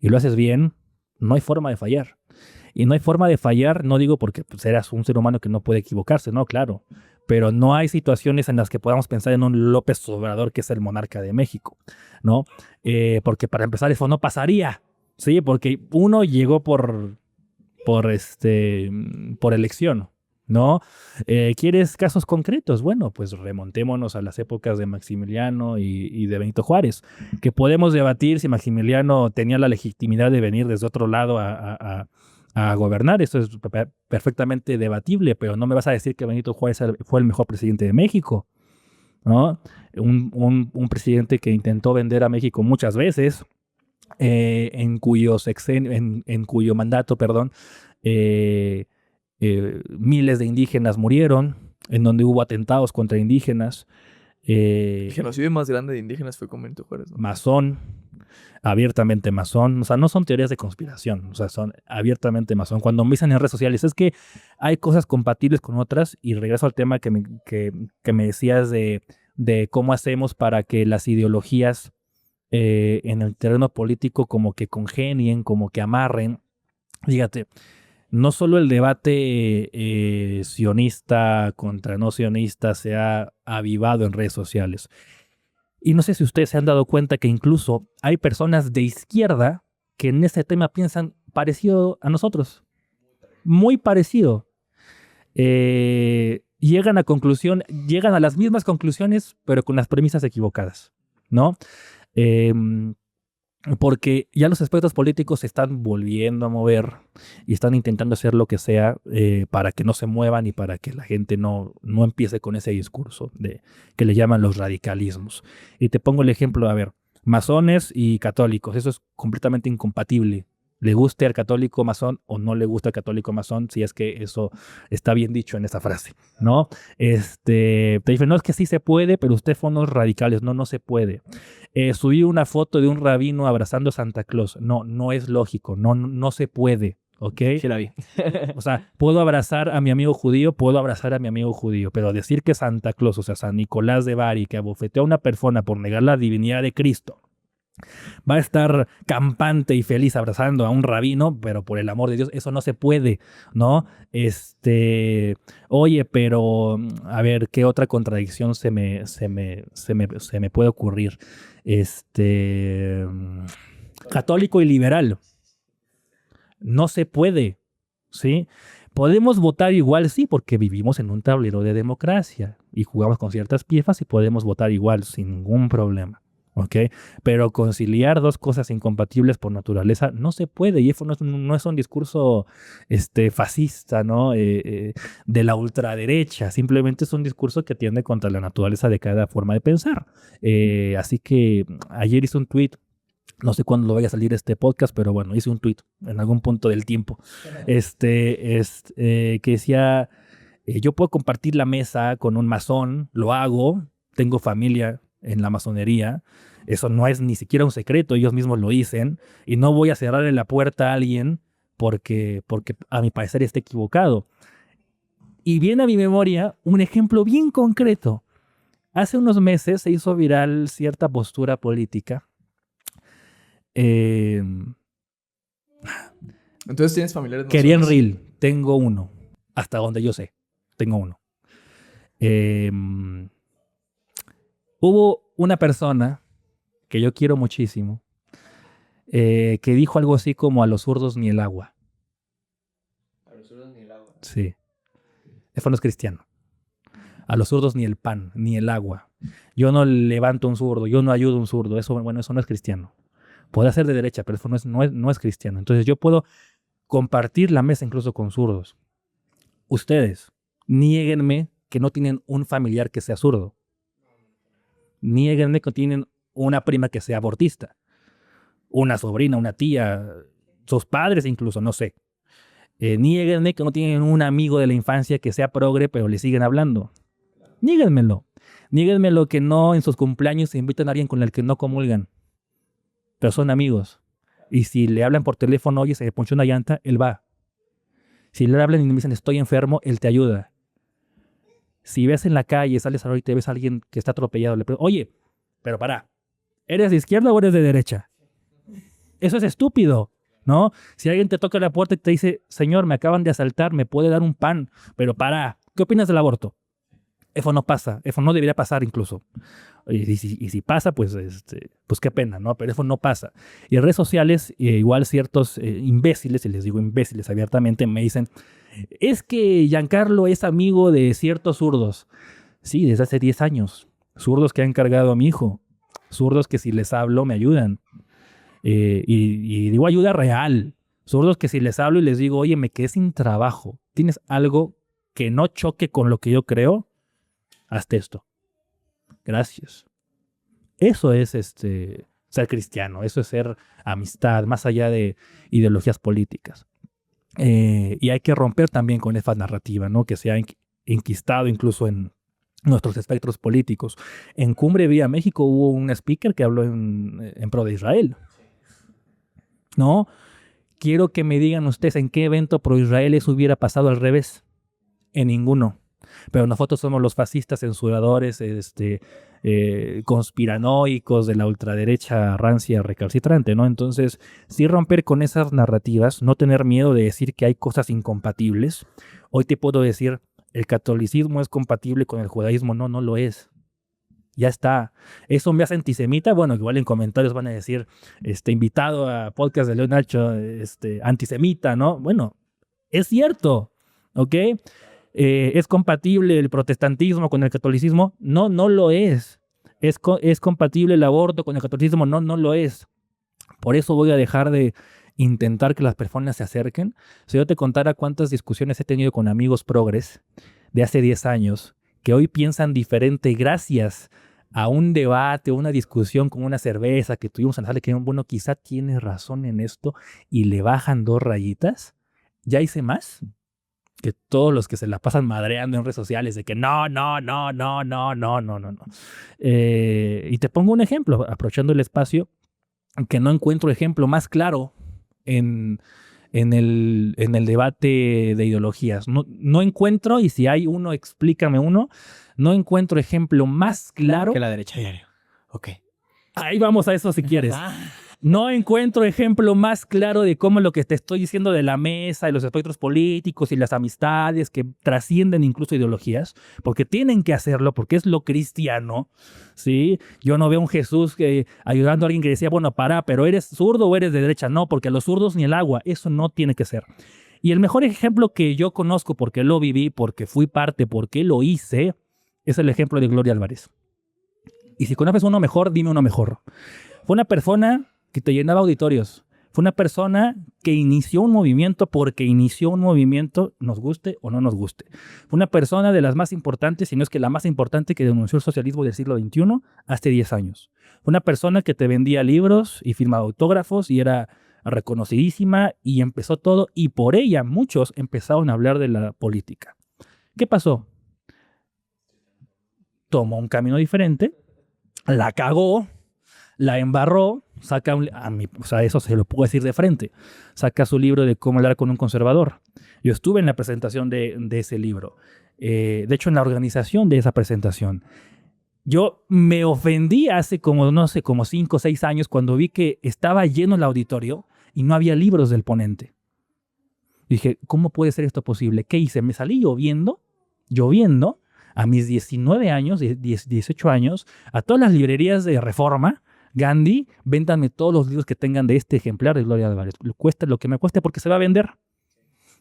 y lo haces bien, no hay forma de fallar. Y no hay forma de fallar, no digo porque pues, eras un ser humano que no puede equivocarse, no, claro. Pero no hay situaciones en las que podamos pensar en un López Obrador que es el monarca de México, ¿no? Porque para empezar eso no pasaría, ¿sí? Porque uno llegó por elección, ¿no? ¿Quieres casos concretos? Bueno, pues remontémonos a las épocas de Maximiliano y de Benito Juárez, que podemos debatir si Maximiliano tenía la legitimidad de venir desde otro lado a gobernar. Eso es perfectamente debatible, pero no me vas a decir que Benito Juárez fue el mejor presidente de México, ¿no? Un presidente que intentó vender a México muchas veces, en cuyo mandato, perdón, miles de indígenas murieron, en donde hubo atentados contra indígenas. El genocidio más grande de indígenas fue con Benito Juárez, ¿no? Masón, abiertamente masón. O sea, no son teorías de conspiración, o sea, son abiertamente masón. Cuando me dicen en redes sociales, es que hay cosas compatibles con otras, y regreso al tema que me decías de cómo hacemos para que las ideologías en el terreno político como que congenien, como que amarren. Fíjate, no solo el debate sionista contra no sionista se ha avivado en redes sociales. Y no sé si ustedes se han dado cuenta que incluso hay personas de izquierda que en ese tema piensan parecido a nosotros. Muy parecido. Llegan a las mismas conclusiones, pero con las premisas equivocadas, ¿no? Porque ya los espectros políticos se están volviendo a mover y están intentando hacer lo que sea para que no se muevan y para que la gente no empiece con ese discurso que le llaman los radicalismos. Y te pongo el ejemplo, a ver, masones y católicos, eso es completamente incompatible. Le guste al católico masón o no le gusta al católico masón, si es que eso está bien dicho en esa frase, ¿no? Te dicen, no, es que sí se puede, pero usted fue unos radicales. No se puede. Subí una foto de un rabino abrazando a Santa Claus. No es lógico, no se puede. ¿ok? Sí la vi. O sea, puedo abrazar a mi amigo judío, pero decir que Santa Claus, o sea, San Nicolás de Bari, que abofeteó a una persona por negar la divinidad de Cristo, va a estar campante y feliz abrazando a un rabino, pero por el amor de Dios, eso no se puede, ¿no? Oye, pero a ver, ¿qué otra contradicción se me puede ocurrir? Católico y liberal. No se puede, ¿sí? ¿Podemos votar igual? Sí, porque vivimos en un tablero de democracia y jugamos con ciertas piezas y podemos votar igual sin ningún problema, ¿ok? Pero conciliar dos cosas incompatibles por naturaleza no se puede y eso no es un discurso fascista, ¿no? De la ultraderecha, simplemente es un discurso que tiende contra la naturaleza de cada forma de pensar. Así que ayer hice un tweet. No sé cuándo lo vaya a salir este podcast, pero bueno, hice un tweet en algún punto del tiempo. Que decía, yo puedo compartir la mesa con un masón, lo hago, tengo familia en la masonería, eso no es ni siquiera un secreto, ellos mismos lo dicen, y no voy a cerrarle la puerta a alguien porque a mi parecer esté equivocado. Y viene a mi memoria un ejemplo bien concreto. Hace unos meses se hizo viral cierta postura política. Entonces tienes familiares Querían masones. Reel, tengo uno, hasta donde yo sé, tengo uno. Hubo una persona que yo quiero muchísimo que dijo algo así como a los zurdos ni el agua. A los zurdos ni el agua. Sí, eso no es cristiano. A los zurdos ni el pan, ni el agua. Yo no levanto un zurdo, yo no ayudo a un zurdo, eso no es cristiano. Puede ser de derecha, pero eso no es cristiano. Entonces yo puedo compartir la mesa incluso con zurdos. Ustedes, niéguenme que no tienen un familiar que sea zurdo. Niéguenme que tienen una prima que sea abortista. Una sobrina, una tía, sus padres incluso, no sé. Niéguenme que no tienen un amigo de la infancia que sea progre, pero le siguen hablando. Niéguenmelo. Niéguenmelo que no en sus cumpleaños se invitan a alguien con el que no comulgan. Pero son amigos. Y si le hablan por teléfono, oye, se me ponchó una llanta, él va. Si le hablan y me dicen estoy enfermo, él te ayuda. Si ves en la calle, sales ahora y te ves a alguien que está atropellado, le preguntas, oye, pero pará, ¿eres de izquierda o eres de derecha? Eso es estúpido, ¿no? Si alguien te toca la puerta y te dice, señor, me acaban de asaltar, me puede dar un pan, pero pará, ¿qué opinas del aborto? Eso no pasa, eso no debería pasar incluso. Y si pasa, pues qué pena, ¿no? Pero eso no pasa. Y en redes sociales, igual ciertos imbéciles, y les digo imbéciles abiertamente, me dicen, es que Giancarlo es amigo de ciertos zurdos. Sí, desde hace 10 años. Zurdos que han cargado a mi hijo. Zurdos que si les hablo me ayudan. Y digo ayuda real. Zurdos que si les hablo y les digo, oye, me quedé sin trabajo. ¿Tienes algo que no choque con lo que yo creo? Hazte esto. Gracias. Eso es ser cristiano, eso es ser amistad, más allá de ideologías políticas. Y hay que romper también con esa narrativa, ¿no? Que se ha enquistado incluso en nuestros espectros políticos. En Cumbre Vía México hubo un speaker que habló en pro de Israel. ¿No? Quiero que me digan ustedes en qué evento pro Israel eso hubiera pasado al revés. En ninguno. Pero nosotros somos los fascistas censuradores, conspiranoicos de la ultraderecha rancia recalcitrante, ¿no? Entonces, sí romper con esas narrativas, no tener miedo de decir que hay cosas incompatibles. Hoy te puedo decir, el catolicismo es compatible con el judaísmo. No, no lo es. Ya está. ¿Eso me hace antisemita? Bueno, igual en comentarios van a decir, invitado a podcast de León Nacho, antisemita, ¿no? Bueno, es cierto, ¿ok? ¿Es compatible el protestantismo con el catolicismo? No, no lo es. ¿Es compatible el aborto con el catolicismo? No, no lo es. Por eso voy a dejar de intentar que las personas se acerquen. Si yo te contara cuántas discusiones he tenido con amigos progres de hace 10 años que hoy piensan diferente gracias a un debate, una discusión con una cerveza que tuvimos en la sala, que bueno, quizá tienes razón en esto, y le bajan 2 rayitas, ya hice más que todos los que se la pasan madreando en redes sociales de que no. Y te pongo un ejemplo, aprovechando el espacio, que no encuentro ejemplo más claro en en el debate de ideologías. No encuentro, y si hay uno, explícame uno, no encuentro ejemplo más claro. Que la derecha diario. Ok. Ahí vamos a eso si quieres. Ah, No encuentro ejemplo más claro de cómo lo que te estoy diciendo de la mesa y los espectros políticos y las amistades que trascienden incluso ideologías, porque tienen que hacerlo, porque es lo cristiano, ¿sí? Yo no veo un Jesús ayudando a alguien que decía, bueno, pero ¿eres zurdo o eres de derecha? No, porque a los zurdos ni el agua, eso no tiene que ser. Y el mejor ejemplo que yo conozco, porque lo viví, porque fui parte, porque lo hice, es el ejemplo de Gloria Álvarez. Y si conoces uno mejor, dime uno mejor. Fue una persona que te llenaba auditorios. Fue una persona que inició un movimiento porque inició un movimiento, nos guste o no nos guste. Fue una persona de las más importantes, si no es que la más importante, que denunció el socialismo del siglo XXI hace 10 años. Fue una persona que te vendía libros y firmaba autógrafos y era reconocidísima y empezó todo, y por ella muchos empezaron a hablar de la política. ¿Qué pasó? Tomó un camino diferente, la cagó, la embarró, saca o sea, eso se lo puedo decir de frente, saca su libro de cómo hablar con un conservador. Yo estuve en la presentación de ese libro, de hecho en la organización de esa presentación. Yo me ofendí hace como, no sé, como 5 o 6 años cuando vi que estaba lleno el auditorio y no había libros del ponente. Dije, ¿cómo puede ser esto posible? ¿Qué hice? Me salí lloviendo, a mis 19 años, 18 años, a todas las librerías de Reforma, Gandhi, véndanme todos los libros que tengan de este ejemplar de Gloria Álvarez. Cuesta lo que me cueste porque se va a vender.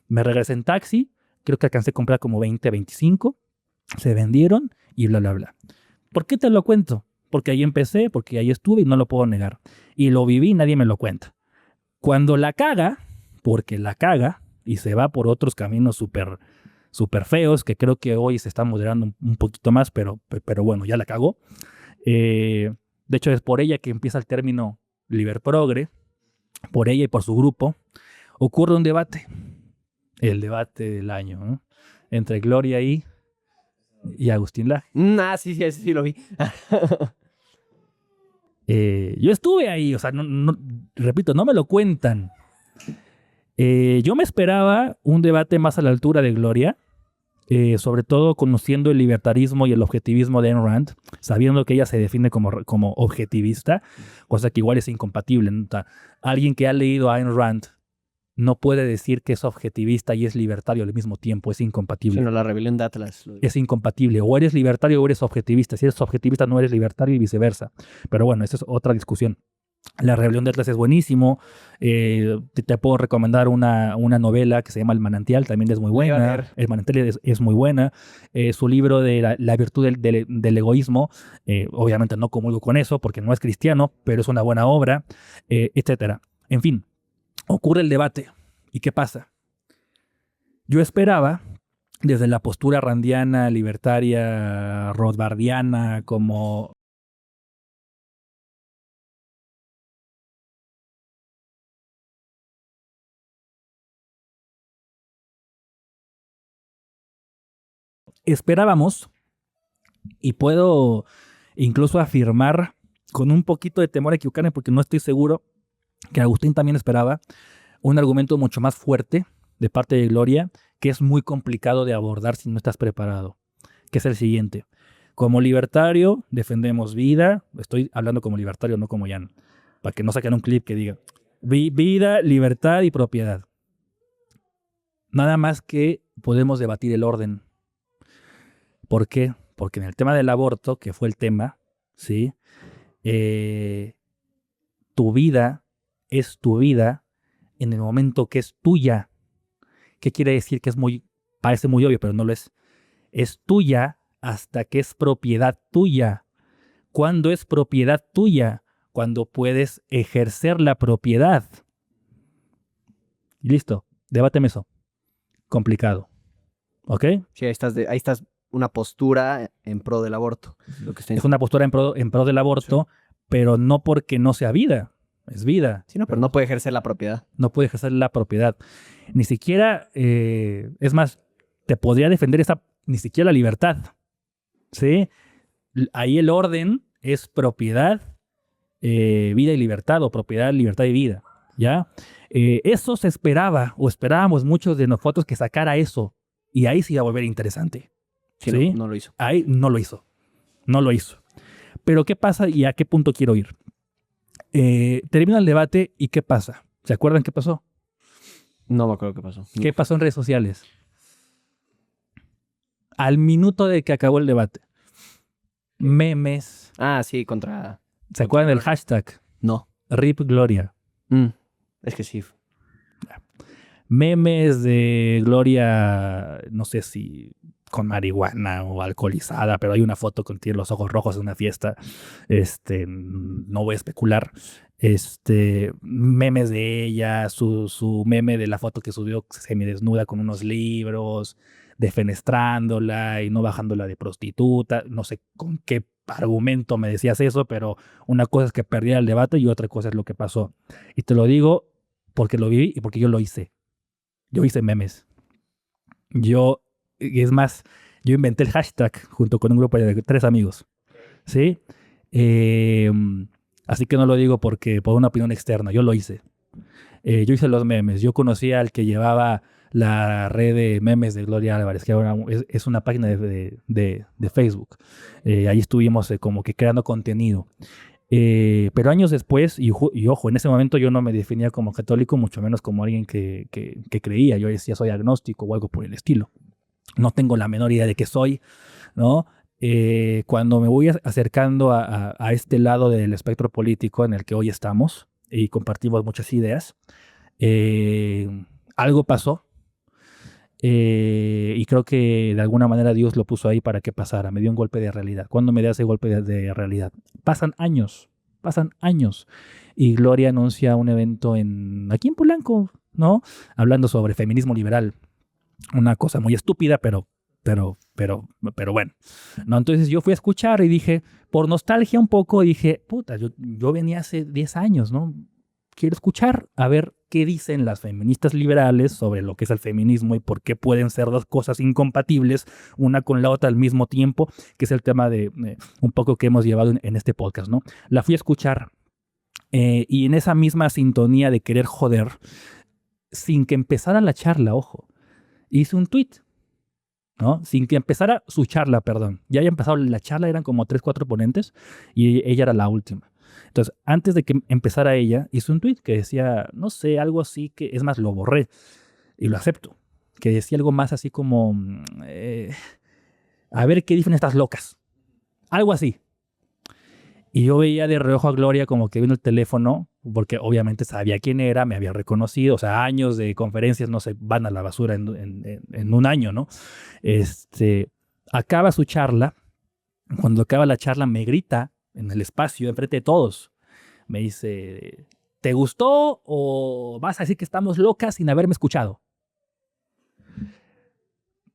Me regresé en taxi, creo que alcancé a comprar como 20, 25, se vendieron y bla, bla, bla. ¿Por qué te lo cuento? Porque ahí empecé, porque ahí estuve y no lo puedo negar. Y lo viví y nadie me lo cuenta. Cuando la caga, porque la caga y se va por otros caminos súper feos, que creo que hoy se está moderando un poquito más, pero bueno, ya la cagó. De hecho, es por ella que empieza el término Liberprogre, por ella y por su grupo, ocurre un debate, el debate del año, ¿no? Entre Gloria y Agustín Laje. Sí lo vi. Yo estuve ahí, o sea, repito, no me lo cuentan. Yo me esperaba un debate más a la altura de Gloria, sobre todo conociendo el libertarismo y el objetivismo de Ayn Rand, sabiendo que ella se define como objetivista, cosa que igual es incompatible, ¿no? O sea, alguien que ha leído a Ayn Rand no puede decir que es objetivista y es libertario al mismo tiempo, es incompatible. Sino la rebelión de Atlas. Es incompatible, o eres libertario o eres objetivista. Si eres objetivista no eres libertario y viceversa. Pero bueno, esa es otra discusión. La rebelión de Atlas es buenísimo. Te puedo recomendar una novela que se llama El Manantial, también es muy buena. El Manantial es muy buena. Su libro de la virtud del egoísmo, obviamente no comulgo con eso porque no es cristiano, pero es una buena obra, etcétera. En fin, ocurre el debate. ¿Y qué pasa? Yo esperaba, desde la postura randiana, libertaria, rothbardiana, como esperábamos, y puedo incluso afirmar con un poquito de temor a equivocarme porque no estoy seguro, que Agustín también esperaba un argumento mucho más fuerte de parte de Gloria, que es muy complicado de abordar si no estás preparado, que es el siguiente. Como libertario defendemos vida, estoy hablando como libertario, no como Jan, para que no saquen un clip que diga vida, libertad y propiedad. Nada más que podemos debatir el orden. ¿Por qué? Porque en el tema del aborto, que fue el tema, ¿sí? Tu vida es tu vida en el momento que es tuya. ¿Qué quiere decir? Que parece muy obvio, pero no lo es. Es tuya hasta que es propiedad tuya. ¿Cuándo es propiedad tuya? Cuando puedes ejercer la propiedad. Y listo, debáteme eso. Complicado. ¿Ok? Sí, ahí estás una postura en pro del aborto. Es una postura en pro del aborto, sí, pero no porque no sea vida. Es vida. Sí, no, pero no puede ejercer la propiedad. No puede ejercer la propiedad. Ni siquiera, es más, te podría defender ni siquiera la libertad. ¿Sí? Ahí el orden es propiedad, vida y libertad, o propiedad, libertad y vida. ¿ya? Eso se esperaba, o esperábamos muchos de nosotros que sacara eso, y ahí se iba a volver interesante. Sí, ¿Sí? No lo hizo. Ahí no lo hizo. No lo hizo. Pero ¿qué pasa y a qué punto quiero ir? Termina el debate y ¿qué pasa? ¿Se acuerdan qué pasó? No me acuerdo qué pasó. ¿Qué pasó en redes sociales? Al minuto de que acabó el debate. Memes. Ah, sí, contra... ¿Se acuerdan del hashtag? No. RIP Gloria. Es que sí. Memes de Gloria, no sé si con marihuana o alcoholizada, pero hay una foto con tiene los ojos rojos en una fiesta. No voy a especular. Memes de ella, su meme de la foto que subió semidesnuda con unos libros, defenestrándola y no bajándola de prostituta. No sé con qué argumento me decías eso, pero una cosa es que perdía el debate y otra cosa es lo que pasó. Y te lo digo porque lo viví y porque yo lo hice. Yo hice memes. Es más, yo inventé el hashtag junto con un grupo de 3 amigos. ¿Sí? Así que no lo digo por una opinión externa. Yo lo hice. Yo hice los memes. Yo conocí al que llevaba la red de memes de Gloria Álvarez, que ahora es una página de Facebook. Ahí estuvimos como que creando contenido. Pero años después, y ojo, en ese momento yo no me definía como católico, mucho menos como alguien que creía. Yo decía soy agnóstico o algo por el estilo. No tengo la menor idea de qué soy, ¿no? Cuando me voy acercando a este lado del espectro político en el que hoy estamos y compartimos muchas ideas, algo pasó. Y creo que de alguna manera Dios lo puso ahí para que pasara. Me dio un golpe de realidad. ¿Cuándo me da ese golpe de realidad? Pasan años. Y Gloria anuncia un evento aquí en Polanco, ¿no? Hablando sobre feminismo liberal. Una cosa muy estúpida, pero bueno. ¿No? Entonces yo fui a escuchar y dije, por nostalgia un poco, dije, puta, yo venía hace 10 años, ¿no? Quiero escuchar a ver qué dicen las feministas liberales sobre lo que es el feminismo y por qué pueden ser dos cosas incompatibles una con la otra al mismo tiempo, que es el tema de un poco que hemos llevado en este podcast, ¿no? La fui a escuchar y en esa misma sintonía de querer joder, sin que empezara la charla, ojo, hice un tweet, ¿no? Sin que empezara su charla, perdón. Ya había empezado la charla, eran como 3, 4 ponentes y ella era la última. Entonces, antes de que empezara ella, hizo un tweet que decía, no sé, algo así que, es más, lo borré y lo acepto, que decía algo más así como, a ver qué dicen estas locas. Algo así. Y yo veía de reojo a Gloria como que vino el teléfono, porque obviamente sabía quién era, me había reconocido, o sea, años de conferencias no se van a la basura en un año, ¿no? Acaba su charla, cuando acaba la charla me grita en el espacio, enfrente de todos, me dice, ¿te gustó o vas a decir que estamos locas sin haberme escuchado?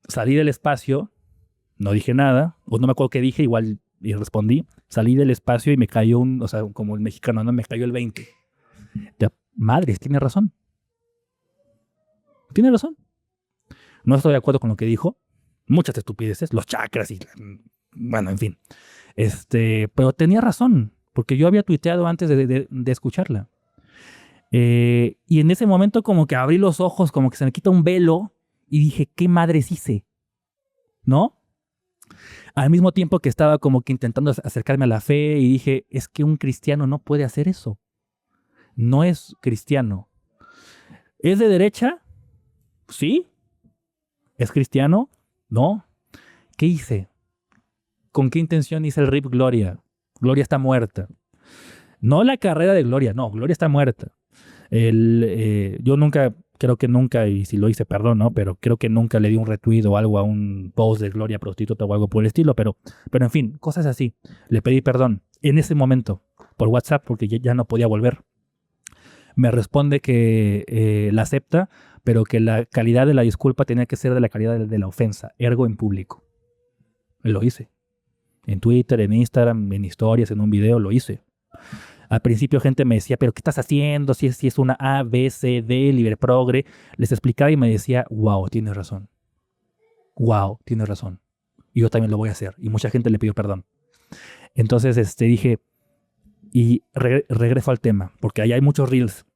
Salí del espacio, no dije nada, o no me acuerdo qué dije, igual y respondí, salí del espacio y me cayó o sea, como el mexicano, no me cayó el 20. Madres, tiene razón. Tiene razón. No estoy de acuerdo con lo que dijo. Muchas estupideces, los chakras y... Bueno, en fin. Pero tenía razón, porque yo había tuiteado antes de escucharla. Y en ese momento como que abrí los ojos, como que se me quita un velo y dije, ¿qué madres hice? ¿No? Al mismo tiempo que estaba como que intentando acercarme a la fe y dije, es que un cristiano no puede hacer eso. No es cristiano. ¿Es de derecha? Sí. ¿Es cristiano? No. ¿Qué hice? ¿Con qué intención hice el RIP Gloria? Gloria está muerta. No la carrera de Gloria, no, Gloria está muerta. Yo creo que nunca, y si lo hice, perdón, ¿no? Pero creo que nunca le di un retweet o algo a un post de Gloria prostituta o algo por el estilo, pero en fin, cosas así. Le pedí perdón en ese momento por WhatsApp porque ya no podía volver. Me responde que la acepta, pero que la calidad de la disculpa tenía que ser de la calidad de la ofensa, ergo en público. Lo hice. En Twitter, en Instagram, en historias, en un video, lo hice. Al principio gente me decía, ¿pero qué estás haciendo? Si es una A, B, C, D, libre progre. Les explicaba y me decía, wow, tienes razón. Wow, tienes razón. Y yo también lo voy a hacer. Y mucha gente le pidió perdón. Entonces dije, y regreso al tema, porque ahí hay muchos reels.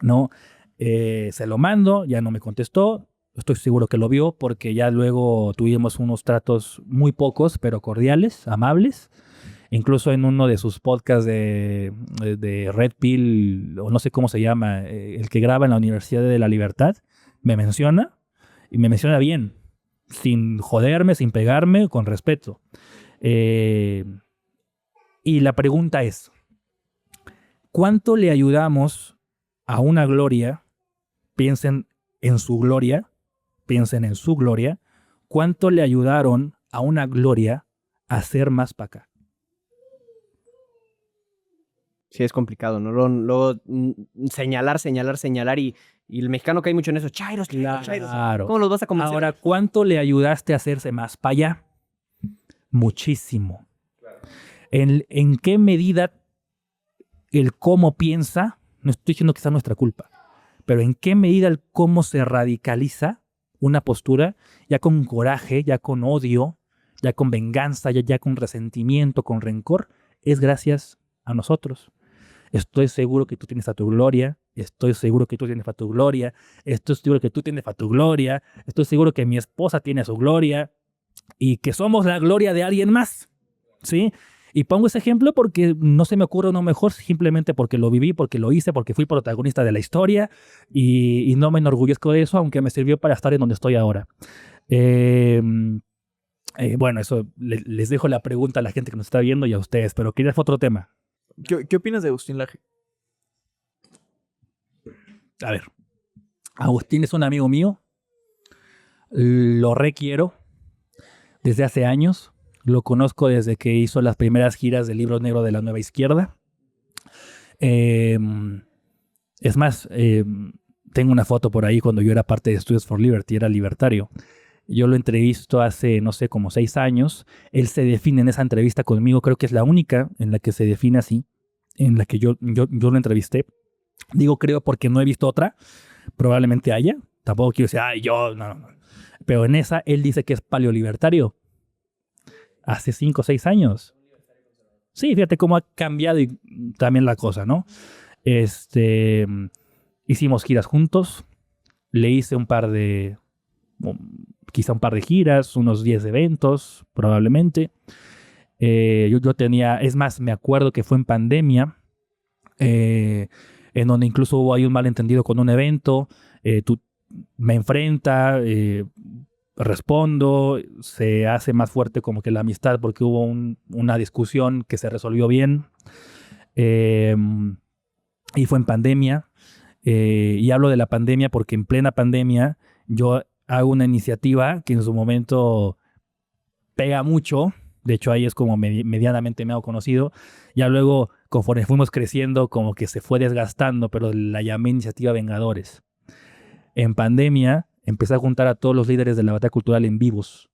¿no? Se lo mando, ya no me contestó. Estoy seguro que lo vio porque ya luego tuvimos unos tratos muy pocos, pero cordiales, amables. Incluso en uno de sus podcasts de Red Pill, o no sé cómo se llama, el que graba en la Universidad de la Libertad, me menciona, y me menciona bien, sin joderme, sin pegarme, con respeto. Y la pregunta es, ¿cuánto le ayudamos a una gloria? Piensen en su gloria, piensen en su gloria. ¿Cuánto le ayudaron a una gloria a ser más para acá? Sí, es complicado, ¿no? Luego, señalar y el mexicano cae mucho en eso. Chairos, chairos. Claro. ¿Cómo los vas a convencer? Ahora, ¿cuánto le ayudaste a hacerse más para allá? Muchísimo. Claro. ¿En qué medida el cómo piensa? No estoy diciendo que sea nuestra culpa, pero ¿en qué medida el cómo se radicaliza una postura ya con coraje, ya con odio, ya con venganza, ya con resentimiento, con rencor? Es gracias a nosotros. Estoy seguro que tú tienes a tu gloria. Estoy seguro que tú tienes a tu gloria. Estoy seguro que tú tienes a tu gloria. Estoy seguro que mi esposa tiene a su gloria. Y que somos la gloria de alguien más. ¿Sí? Y pongo ese ejemplo porque no se me ocurre uno mejor, simplemente porque lo viví, porque lo hice, porque fui protagonista de la historia. Y no me enorgullezco de eso, aunque me sirvió para estar en donde estoy ahora. Bueno, eso les dejo la pregunta a la gente que nos está viendo y a ustedes. Pero quería otro tema. ¿Qué opinas de Agustín Laje? A ver, Agustín es un amigo mío, lo requiero desde hace años, lo conozco desde que hizo las primeras giras del Libro Negro de la Nueva Izquierda. Es más, tengo una foto por ahí cuando yo era parte de Studios for Liberty, era libertario. Yo lo entrevisto hace, no sé, como 6 años. Él se define en esa entrevista conmigo, creo que es la única en la que se define así, en la que yo lo entrevisté. Digo creo porque no he visto otra, probablemente haya. Tampoco quiero decir, ay, yo, no. Pero en esa, él dice que es paleolibertario. Hace 5 o 6 años. Sí, fíjate cómo ha cambiado y también la cosa, ¿no? Hicimos giras juntos. Le hice quizá un par de giras, unos 10 eventos, probablemente. Yo tenía, es más, me acuerdo que fue en pandemia, en donde incluso hubo ahí un malentendido con un evento. Me enfrenta, respondo, se hace más fuerte como que la amistad porque hubo una discusión que se resolvió bien. Y fue en pandemia. Y hablo de la pandemia porque en plena pandemia yo hago una iniciativa que en su momento pega mucho. De hecho, ahí es como medianamente me hago conocido. Ya luego, conforme fuimos creciendo, como que se fue desgastando, pero la llamé Iniciativa Vengadores. En pandemia, empecé a juntar a todos los líderes de la batalla cultural en vivos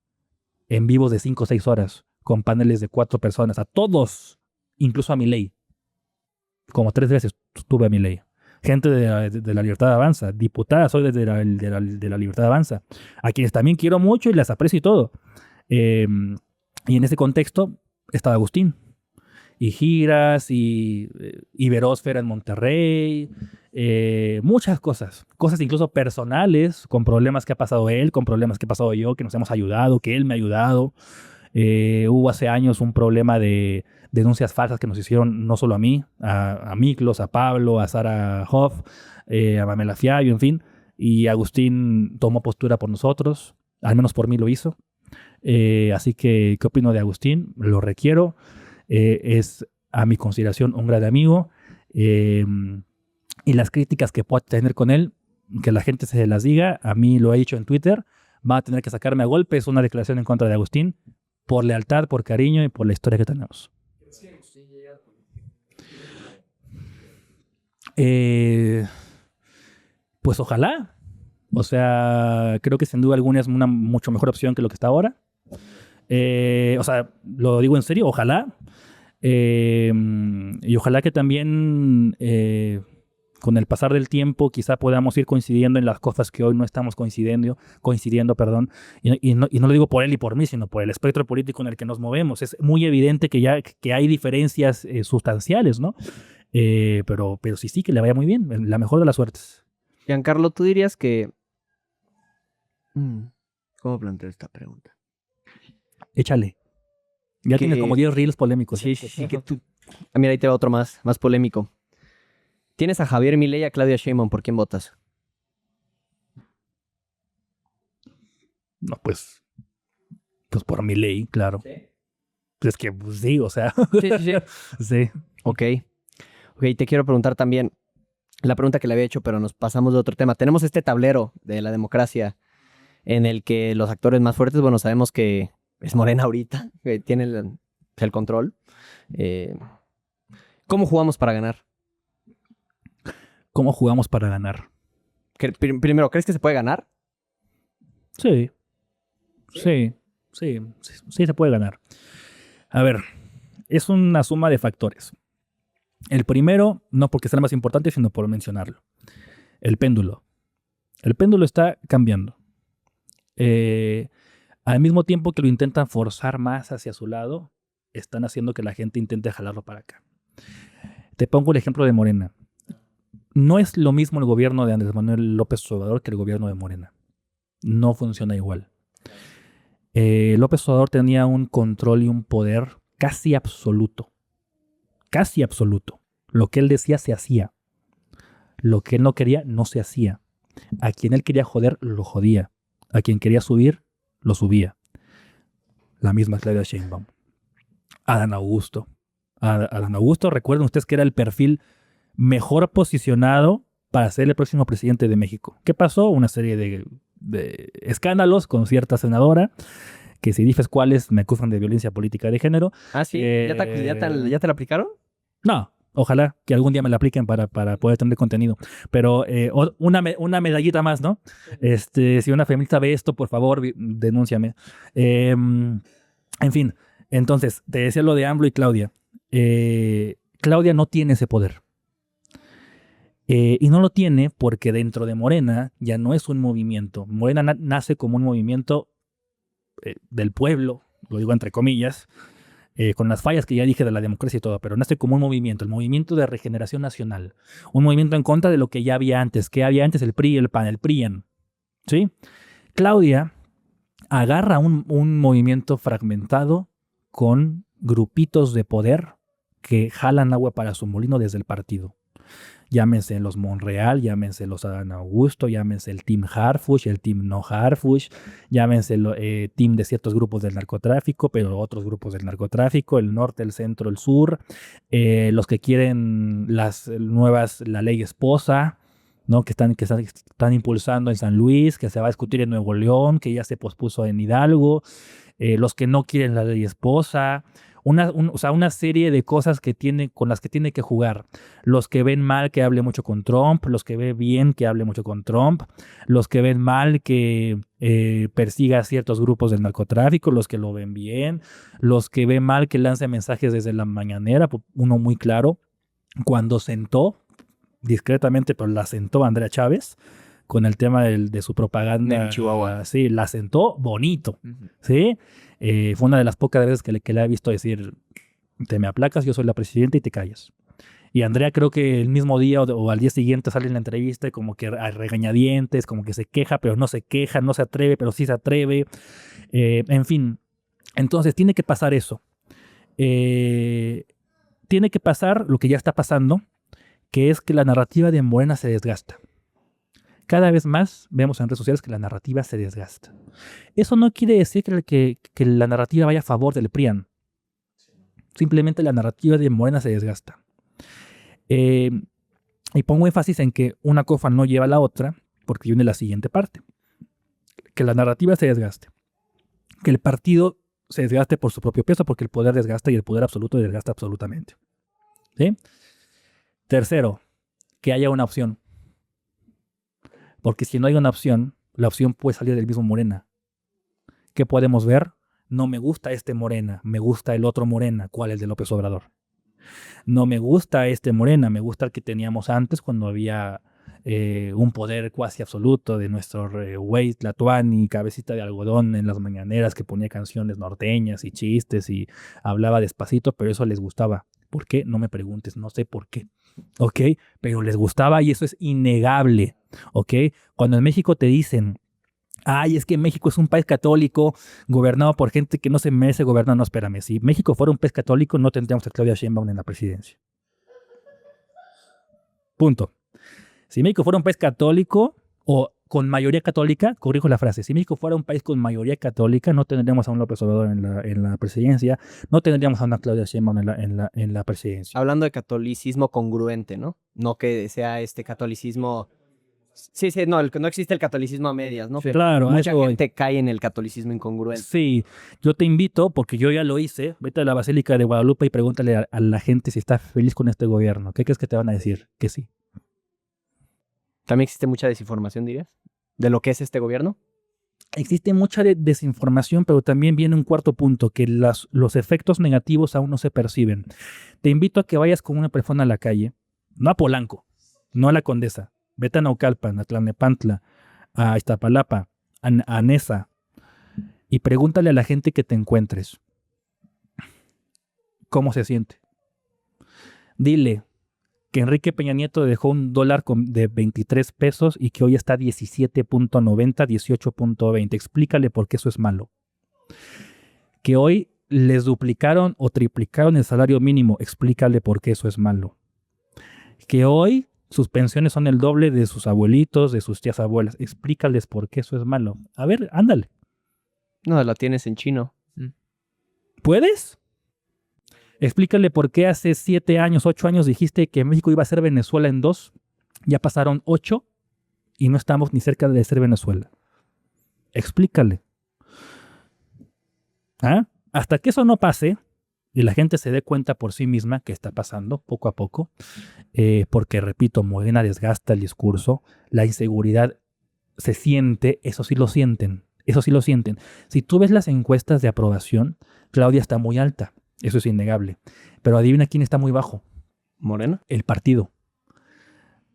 de 5 o 6 horas, con paneles de 4 personas, a todos, incluso a Milei. Como 3 veces tuve a Milei. Gente de la Libertad Avanza, diputadas hoy de la Libertad Avanza, a quienes también quiero mucho y las aprecio y todo. Y en ese contexto estaba Agustín. Y giras, y Iberósfera en Monterrey, muchas cosas. Cosas incluso personales, con problemas que ha pasado él, con problemas que he pasado yo, que nos hemos ayudado, que él me ha ayudado. Hubo hace años un problema de denuncias falsas que nos hicieron no solo a mí, a Miklos, a Pablo, a Sara Hoff, a Mamela Fiallo, en fin. Y Agustín tomó postura por nosotros, al menos por mí lo hizo. Así que, ¿qué opino de Agustín? Lo requiero. Es a mi consideración un gran amigo. Y las críticas que pueda tener con él, que la gente se las diga. A mí lo he dicho en Twitter. Va a tener que sacarme a golpes una declaración en contra de Agustín por lealtad, por cariño y por la historia que tenemos. Pues ojalá. O sea, creo que sin duda alguna es una mucho mejor opción que lo que está ahora. O sea, lo digo en serio, ojalá. Y ojalá que también Con el pasar del tiempo quizá podamos ir coincidiendo en las cosas que hoy no estamos coincidiendo, perdón, y no lo digo por él y por mí, sino por el espectro político en el que nos movemos. Es muy evidente que hay diferencias sustanciales, ¿no? Pero sí, que le vaya muy bien, la mejor de las suertes. Giancarlo, tú dirías que... ¿Cómo plantear esta pregunta? Échale. Ya Que- tienes como 10 reels polémicos. Sí, que tú... Ah, mira, ahí te va otro más polémico. Tienes a Javier Milei y a Claudia Sheinbaum, ¿por quién votas? No, pues por mi ley, claro. Es que, pues sí, o sea, Sí, sí, sí. sí. Ok, te quiero preguntar también la pregunta que le había hecho, pero nos pasamos de otro tema. Tenemos este tablero de la democracia en el que los actores más fuertes, bueno, sabemos que es Morena ahorita, que tiene el control. ¿Cómo jugamos para ganar? ¿Cómo jugamos para ganar? Primero, ¿crees que se puede ganar? Sí. Sí se puede ganar. A ver, es una suma de factores. El primero, no porque sea el más importante, sino por mencionarlo. El péndulo. El péndulo está cambiando. Al mismo tiempo que lo intentan forzar más hacia su lado, están haciendo que la gente intente jalarlo para acá. Te pongo el ejemplo de Morena. No es lo mismo el gobierno de Andrés Manuel López Obrador que el gobierno de Morena. No funciona igual. López Obrador tenía un control y un poder casi absoluto. Casi absoluto. Lo que él decía se hacía. Lo que él no quería no se hacía. A quien él quería joder, lo jodía. A quien quería subir, lo subía. La misma Claudia Sheinbaum. Adán Augusto. Adán Augusto, recuerden ustedes que era el perfil mejor posicionado para ser el próximo presidente de México. ¿Qué pasó? Una serie de escándalos con cierta senadora, que si dices cuáles me acusan de violencia política de género. Ah, sí. ¿Ya te la aplicaron? No, ojalá que algún día me la apliquen para poder tener contenido. Pero una medallita más, ¿no? Si una feminista ve esto, por favor, denúnciame. En fin, entonces, te decía lo de AMLO y Claudia. Claudia no tiene ese poder. Y no lo tiene porque dentro de Morena ya no es un movimiento. Morena nace como un movimiento del pueblo, lo digo entre comillas, con las fallas que ya dije de la democracia y todo, pero nace como un movimiento, el movimiento de regeneración nacional. Un movimiento en contra de lo que ya había antes. ¿Qué había antes? El PRI, el PAN, el PRIAN. ¿Sí? Claudia agarra un movimiento fragmentado con grupitos de poder que jalan agua para su molino desde el partido. Llámense los Monreal, llámense los Adán Augusto, llámense el Team Harfuch, el Team No Harfuch, llámense el team de ciertos grupos del narcotráfico, pero otros grupos del narcotráfico, el norte, el centro, el sur, los que quieren la ley esposa, ¿no? que están impulsando en San Luis, que se va a discutir en Nuevo León, que ya se pospuso en Hidalgo, los que no quieren la ley esposa. Una serie de cosas con las que tiene que jugar. Los que ven mal que hable mucho con Trump, los que ven bien que hable mucho con Trump, los que ven mal que persiga a ciertos grupos del narcotráfico, los que lo ven bien, los que ven mal que lance mensajes desde la mañanera, uno muy claro, cuando sentó, discretamente, pero la sentó Andrea Chávez, con el tema de su propaganda en Chihuahua. Sí, la sentó bonito, ¿sí? Fue una de las pocas veces que le he visto decir, te me aplacas, yo soy la presidenta y te callas. Y Andrea creo que el mismo día o al día siguiente sale en la entrevista y como que a regañadientes, como que se queja, pero no se queja, no se atreve, pero sí se atreve. En fin, entonces tiene que pasar eso. Tiene que pasar lo que ya está pasando, que es que la narrativa de Morena se desgasta. Cada vez más vemos en redes sociales que la narrativa se desgasta. Eso no quiere decir que la narrativa vaya a favor del PRIAN. Simplemente la narrativa de Morena se desgasta. Y pongo énfasis en que una cosa no lleva a la otra, porque viene la siguiente parte. Que la narrativa se desgaste. Que el partido se desgaste por su propio peso, porque el poder desgasta y el poder absoluto desgasta absolutamente. ¿Sí? Tercero, que haya una opción. Porque si no hay una opción, la opción puede salir del mismo Morena. ¿Qué podemos ver? No me gusta este Morena, me gusta el otro Morena. ¿Cuál? El de López Obrador. No me gusta este Morena, me gusta el que teníamos antes cuando había un poder cuasi absoluto de nuestro güey Tlatuani, cabecita de algodón en las mañaneras que ponía canciones norteñas y chistes y hablaba despacito, pero eso les gustaba. ¿Por qué? No me preguntes, no sé por qué. ¿Ok? Pero les gustaba y eso es innegable. ¿Ok? Cuando en México te dicen, ay, es que México es un país católico gobernado por gente que no se merece gobernar. No, espérame. Si México fuera un país católico, no tendríamos a Claudia Sheinbaum en la presidencia. Punto. Si México fuera un país católico o con mayoría católica, corrijo la frase, si México fuera un país con mayoría católica, no tendríamos a un López Obrador en la presidencia, no tendríamos a una Claudia Sheinbaum en la presidencia. Hablando de catolicismo congruente, ¿no? No que sea este catolicismo... Sí, no, no existe el catolicismo a medias, ¿no? Sí. Pero Claro, mucha eso voy. gente cae en el catolicismo incongruente. Sí, yo te invito, porque yo ya lo hice, vete a la Basílica de Guadalupe y pregúntale a la gente si está feliz con este gobierno. ¿Qué crees que te van a decir? Que sí. También existe mucha desinformación, dirías, de lo que es este gobierno. Existe mucha desinformación, pero también viene un cuarto punto, que los efectos negativos aún no se perciben. Te invito a que vayas con una persona a la calle, no a Polanco, no a la Condesa, vete a Naucalpan, a Tlalnepantla, a Iztapalapa, a Nesa, y pregúntale a la gente que te encuentres cómo se siente. Dile que Enrique Peña Nieto dejó un dólar de 23 pesos y que hoy está 17.90, 18.20. Explícale por qué eso es malo. Que hoy les duplicaron o triplicaron el salario mínimo. Explícale por qué eso es malo. Que hoy sus pensiones son el doble de sus abuelitos, de sus tías abuelas. Explícales por qué eso es malo. A ver, ándale. No, la tienes en chino. ¿Puedes? Explícale por qué hace 7 años, 8 años dijiste que México iba a ser Venezuela en 2. Ya pasaron 8 y no estamos ni cerca de ser Venezuela. Explícale. ¿Ah? Hasta que eso no pase y la gente se dé cuenta por sí misma que está pasando poco a poco, porque, repito, Morena desgasta el discurso, la inseguridad se siente, eso sí lo sienten, eso sí lo sienten. Si tú ves las encuestas de aprobación, Claudia está muy alta. Eso es innegable. Pero adivina quién está muy bajo. ¿Morena? El partido.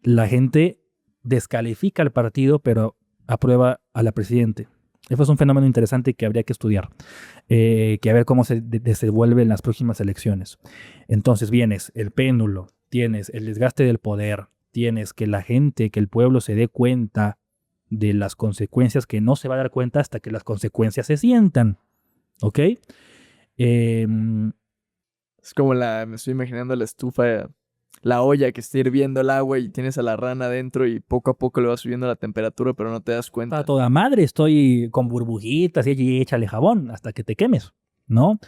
La gente descalifica al partido, pero aprueba a la presidente. Eso es un fenómeno interesante que habría que estudiar. Que a ver cómo se desenvuelve en las próximas elecciones. Entonces vienes el péndulo, tienes el desgaste del poder, tienes que la gente, que el pueblo se dé cuenta de las consecuencias, que no se va a dar cuenta hasta que las consecuencias se sientan. ¿Ok? Es como me estoy imaginando la estufa, la olla que está hirviendo el agua y tienes a la rana adentro y poco a poco le va subiendo la temperatura, pero no te das cuenta. A toda madre, estoy con burbujitas y échale jabón hasta que te quemes, ¿no?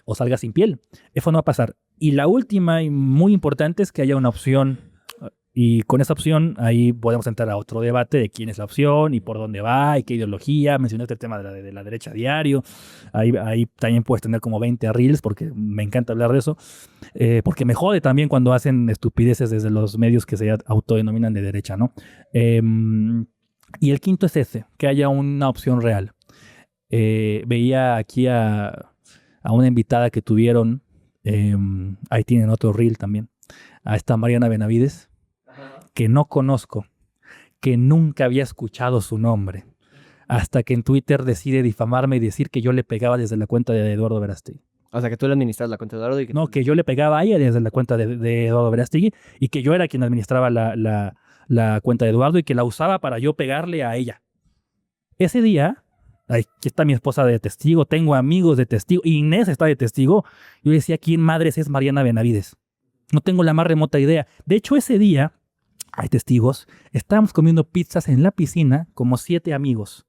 O salgas sin piel. Eso no va a pasar. Y la última y muy importante es que haya una opción. Y con esa opción ahí podemos entrar a otro debate de quién es la opción y por dónde va y qué ideología. Mencionaste el tema de la derecha diario. Ahí también puedes tener como 20 reels porque me encanta hablar de eso. Porque me jode también cuando hacen estupideces desde los medios que se autodenominan de derecha, ¿no? Y el quinto es ese, que haya una opción real. Veía aquí a una invitada que tuvieron, ahí tienen otro reel también, a esta Mariana Benavides, que no conozco, que nunca había escuchado su nombre, hasta que en Twitter decide difamarme y decir que yo le pegaba desde la cuenta de Eduardo Verástegui. O sea, que tú le administras la cuenta de Eduardo y que... No, que yo le pegaba a ella desde la cuenta de Eduardo Verástegui y que yo era quien administraba la cuenta de Eduardo y que la usaba para yo pegarle a ella. Ese día, aquí está mi esposa de testigo, tengo amigos de testigo, Inés está de testigo. Yo decía, ¿quién madres es Mariana Benavides? No tengo la más remota idea. De hecho, ese día, hay testigos, estábamos comiendo pizzas en la piscina como 7 amigos.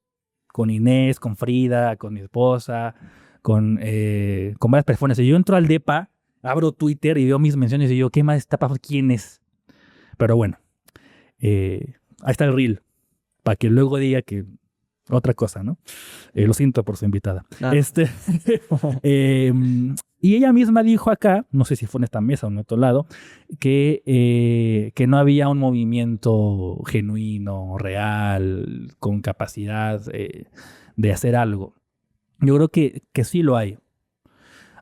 Con Inés, con Frida, con mi esposa, con varias personas. Y yo entro al depa, abro Twitter y veo mis menciones y digo, ¿qué más está pasando? ¿Quién es? Pero bueno, ahí está el reel, para que luego diga que otra cosa, ¿no? Lo siento por su invitada. Ah. Y ella misma dijo acá, no sé si fue en esta mesa o en otro lado, que no había un movimiento genuino, real, con capacidad de hacer algo. Yo creo que sí lo hay.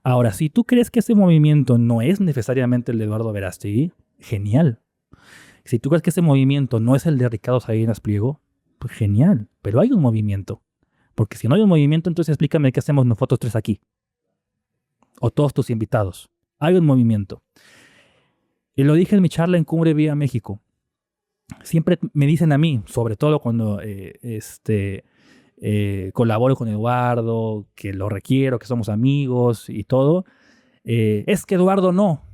Ahora, si tú crees que ese movimiento no es necesariamente el de Eduardo Verástegui, genial. Si tú crees que ese movimiento no es el de Ricardo Salinas Pliego, pues genial. Pero hay un movimiento. Porque si no hay un movimiento, entonces explícame qué hacemos nosotros tres aquí. O todos tus invitados. Hay un movimiento. Y lo dije en mi charla en Cumbre Vía México. Siempre me dicen a mí, sobre todo cuando colaboro con Eduardo, que lo requiero, que somos amigos y todo, es que Eduardo no.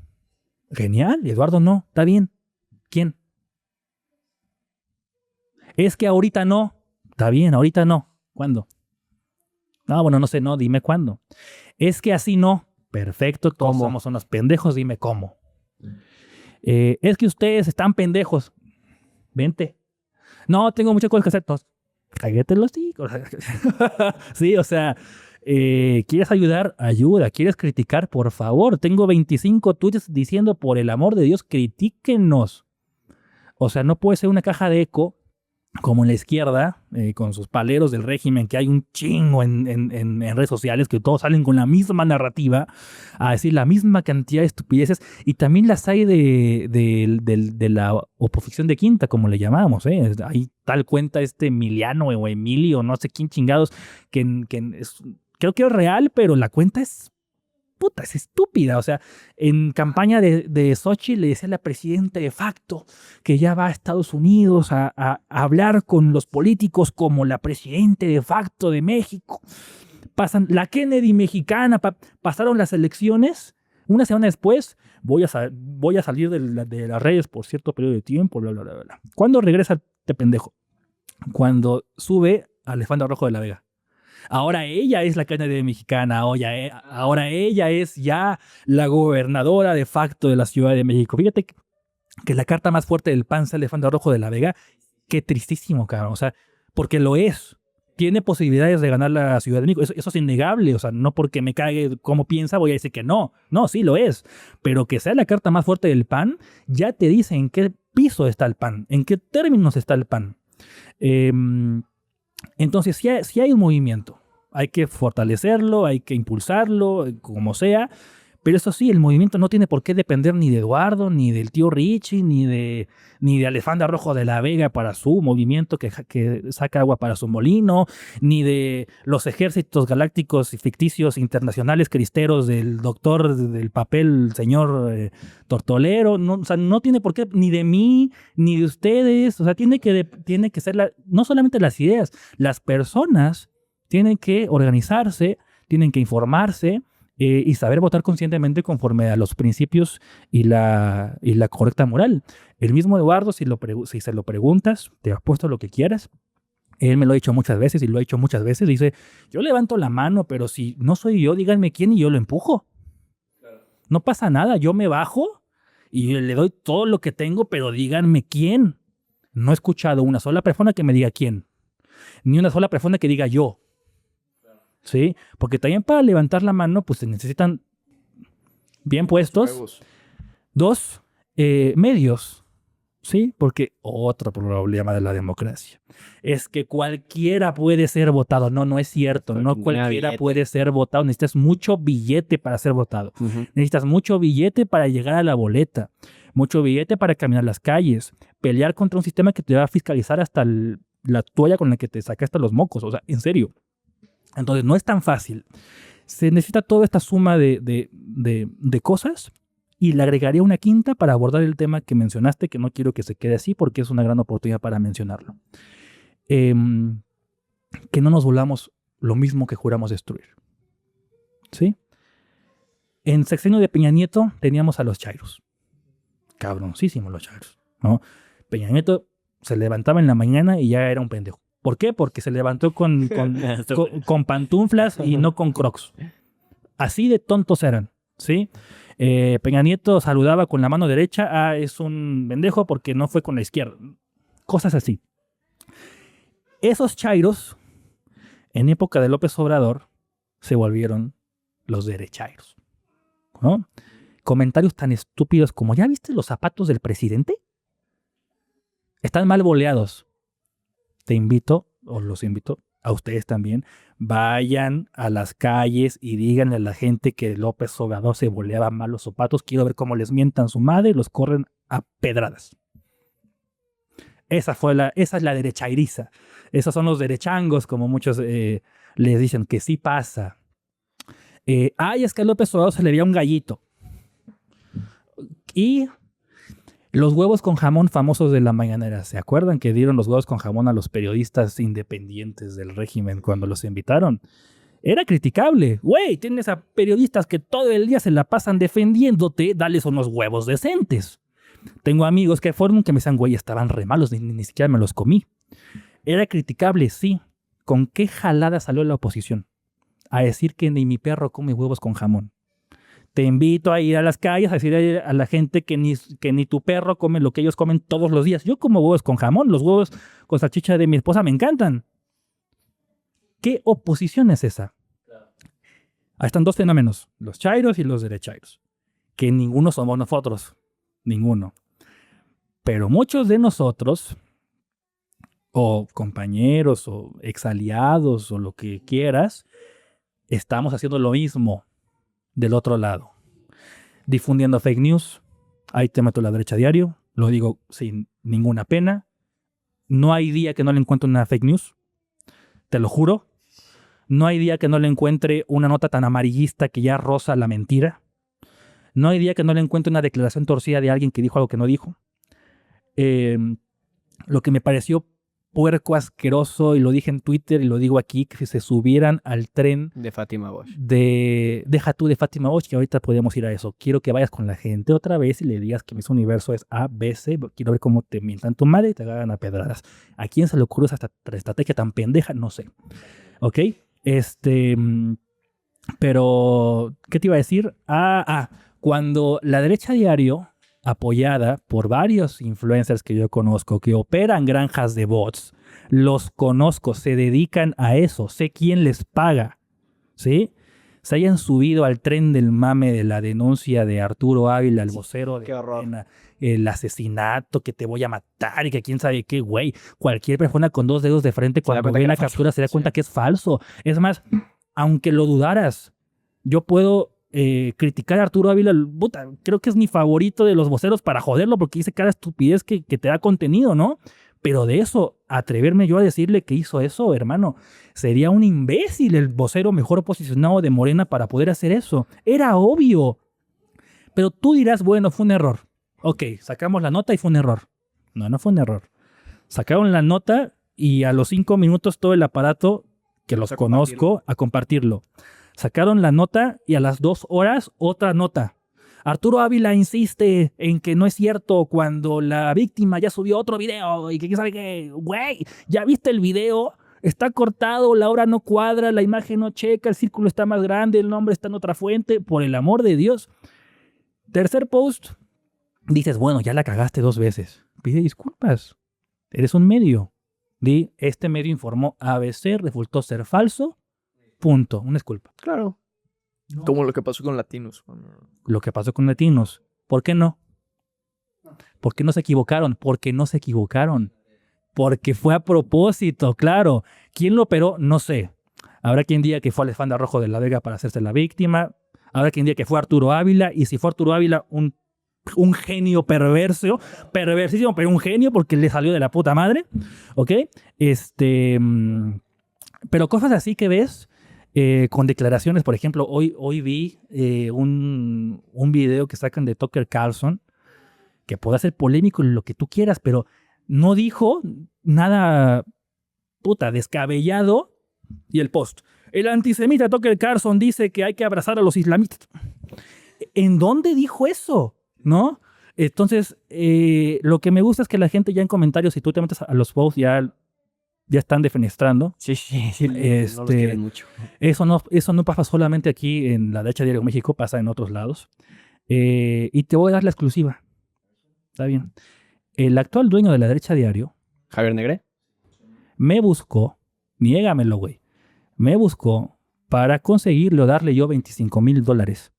Genial, Eduardo no, está bien. ¿Quién? Es que ahorita no. Está bien, ahorita no. ¿Cuándo? No, bueno, no sé, no, dime cuándo. Es que así no. Perfecto, todos ¿Cómo? somos unos pendejos, dime cómo. Es que ustedes están pendejos. Vente. No, tengo muchas cosas que hacer. Todos, cállate los hijos. Sí, o sea, ¿quieres ayudar? Ayuda. ¿Quieres criticar? Por favor. Tengo 25 tweets diciendo, por el amor de Dios, critíquenos. O sea, no puede ser una caja de eco como en la izquierda, con sus paleros del régimen, que hay un chingo en redes sociales, que todos salen con la misma narrativa, a decir la misma cantidad de estupideces, y también las hay de la oposición de quinta, como le llamamos, ¿eh? Hay tal cuenta Emiliano o Emilio, no sé quién chingados, creo que es real, pero la cuenta es estúpida. O sea, en campaña de Xochitl le decía a la presidenta de facto que ya va a Estados Unidos a hablar con los políticos como la presidenta de facto de México. Pasan la Kennedy mexicana, pasaron las elecciones. Una semana después voy a salir de las redes por cierto periodo de tiempo, bla, bla, bla, bla. ¿Cuándo regresa este pendejo? Cuando sube a Alejandro Rojo de la Vega. Ahora ella es la Kennedy mexicana, ahora ella es ya la gobernadora de facto de la Ciudad de México. Fíjate que la carta más fuerte del PAN es Alejandro Rojo de la Vega. Qué tristísimo, cabrón. O sea, porque lo es. Tiene posibilidades de ganar la Ciudad de México. Eso es innegable. O sea, no porque me cague cómo piensa voy a decir que no. No, sí lo es. Pero que sea la carta más fuerte del PAN, ya te dice en qué piso está el PAN, en qué términos está el PAN. Entonces, si hay un movimiento, hay que fortalecerlo, hay que impulsarlo, como sea, pero eso sí, el movimiento no tiene por qué depender ni de Eduardo, ni del tío Richie, ni de Alejandra Rojo de la Vega para su movimiento que saca agua para su molino, ni de los ejércitos galácticos y ficticios internacionales cristeros del doctor del papel, señor Tortolero. No, o sea, no tiene por qué, ni de mí, ni de ustedes. O sea, tiene que ser no solamente las ideas, las personas tienen que organizarse, tienen que informarse, y saber votar conscientemente conforme a los principios y la correcta moral. El mismo Eduardo, si se lo preguntas, te apuesto lo que quieras. Él me lo ha dicho muchas veces y lo ha dicho muchas veces. Dice, yo levanto la mano, pero si no soy yo, díganme quién y yo lo empujo. Claro. No pasa nada, yo me bajo y le doy todo lo que tengo, pero díganme quién. No he escuchado una sola persona que me diga quién. Ni una sola persona que diga yo. ¿Sí? Porque también para levantar la mano pues se necesitan bien puestos 2 medios, ¿sí? Porque otro problema de la democracia es que cualquiera puede ser votado. No es cierto. No cualquiera puede ser votado. Necesitas mucho billete para ser votado. Necesitas mucho billete para llegar a la boleta, mucho billete para caminar las calles, pelear contra un sistema que te va a fiscalizar hasta la toalla con la que te sacaste los mocos. O sea, en serio. Entonces, no es tan fácil. Se necesita toda esta suma de cosas y le agregaría una quinta para abordar el tema que mencionaste, que no quiero que se quede así porque es una gran oportunidad para mencionarlo. Que no nos volvamos lo mismo que juramos destruir. ¿Sí? En sexenio de Peña Nieto teníamos a los chairos. Cabroncísimos los chairos, ¿no? Peña Nieto se levantaba en la mañana y ya era un pendejo. ¿Por qué? Porque se levantó con pantuflas y no con crocs. Así de tontos eran, ¿sí? Peña Nieto saludaba con la mano derecha, es un pendejo porque no fue con la izquierda. Cosas así. Esos chairos, en época de López Obrador, se volvieron los derechairos, ¿no? Comentarios tan estúpidos como, ¿ya viste los zapatos del presidente? Están mal boleados. Te invito, o los invito, a ustedes también, vayan a las calles y díganle a la gente que López Obrador se boleaba mal los zapatos. Quiero ver cómo les mientan su madre y los corren a pedradas. Esa es la derechairiza. Esos son los derechangos, como muchos les dicen, que sí pasa. Es que a López Obrador se le veía un gallito. Y los huevos con jamón famosos de la mañanera. ¿Se acuerdan que dieron los huevos con jamón a los periodistas independientes del régimen cuando los invitaron? Era criticable. Güey, tienes a periodistas que todo el día se la pasan defendiéndote, dales unos huevos decentes. Tengo amigos que fueron que me decían, güey, estaban re malos, ni siquiera me los comí. Era criticable, sí. ¿Con qué jalada salió la oposición? A decir que ni mi perro come huevos con jamón. Te invito a ir a las calles a decir a la gente que ni tu perro come lo que ellos comen todos los días. Yo como huevos con jamón, los huevos con salchicha de mi esposa me encantan. ¿Qué oposición es esa? Ahí están dos fenómenos, los chairos y los derechairos, que ninguno somos nosotros, ninguno. Pero muchos de nosotros, o compañeros, o exaliados, o lo que quieras, estamos haciendo lo mismo del otro lado. Difundiendo fake news. Ahí te meto la derecha diario. Lo digo sin ninguna pena. No hay día que no le encuentre una fake news. Te lo juro. No hay día que no le encuentre una nota tan amarillista que ya roza la mentira. No hay día que no le encuentre una declaración torcida de alguien que dijo algo que no dijo. Lo que me pareció puerco, asqueroso, y lo dije en Twitter y lo digo aquí, que se subieran al tren De Fátima Bosch. Deja tú de Fátima Bosch, que ahorita podemos ir a eso. Quiero que vayas con la gente otra vez y le digas que Miss Universo es A, B, C. Quiero ver cómo te mientan tu madre y te hagan a pedradas. ¿A quién se le ocurrió esa estrategia tan pendeja? No sé. ¿Ok? Pero, ¿qué te iba a decir? Cuando la derecha diario, apoyada por varios influencers que yo conozco, que operan granjas de bots, los conozco, se dedican a eso, sé quién les paga, ¿sí? Se hayan subido al tren del mame de la denuncia de Arturo Ávila, el vocero de qué horror. Morena, el asesinato, que te voy a matar y que quién sabe qué, güey. Cualquier persona con dos dedos de frente cuando ve la captura se da cuenta que es falso. Es más, aunque lo dudaras, yo puedo criticar a Arturo Ávila, puta, creo que es mi favorito de los voceros para joderlo porque dice cada estupidez que te da contenido, ¿no? Pero de eso, atreverme yo a decirle que hizo eso, hermano, sería un imbécil el vocero mejor posicionado de Morena para poder hacer eso. Era obvio. Pero tú dirás, bueno, fue un error. Ok, sacamos la nota y fue un error. No fue un error. Sacaron la nota y a los 5 minutos todo el aparato, que los conozco, a compartirlo. Sacaron la nota y a las 2 horas otra nota. Arturo Ávila insiste en que no es cierto cuando la víctima ya subió otro video y que quién sabe qué. Güey, ¿ya viste el video? Está cortado, la hora no cuadra, la imagen no checa, el círculo está más grande, el nombre está en otra fuente. Por el amor de Dios. Tercer post, dices, bueno, ya la cagaste 2 veces. Pide disculpas. Eres un medio. Di, este medio informó ABC, resultó ser falso. Punto. Una disculpa. Claro. Como lo que pasó con Latinos. Lo que pasó con Latinos. ¿Por qué no? ¿Por qué no se equivocaron? Porque no se equivocaron. Porque fue a propósito, claro. ¿Quién lo operó? No sé. Habrá quien diga que fue Alejandra Rojo de la Vega para hacerse la víctima. Habrá quien diga que fue Arturo Ávila. Y si fue Arturo Ávila, un genio perversísimo, pero un genio porque le salió de la puta madre. ¿Ok? Pero cosas así que ves con declaraciones. Por ejemplo, hoy vi un video que sacan de Tucker Carlson que puede ser polémico en lo que tú quieras, pero no dijo nada descabellado. Y el post. El antisemita Tucker Carlson dice que hay que abrazar a los islamistas. ¿En dónde dijo eso? ¿No? Entonces, lo que me gusta es que la gente ya en comentarios, si tú te metes a los posts, ya están defenestrando. Sí, no los quieren mucho. Eso no pasa solamente aquí en la derecha diario México, pasa en otros lados. Y te voy a dar la exclusiva. Está bien. El actual dueño de la derecha diario, Javier Negré, me buscó, niégamelo, güey, me buscó para conseguirle o darle yo $25,000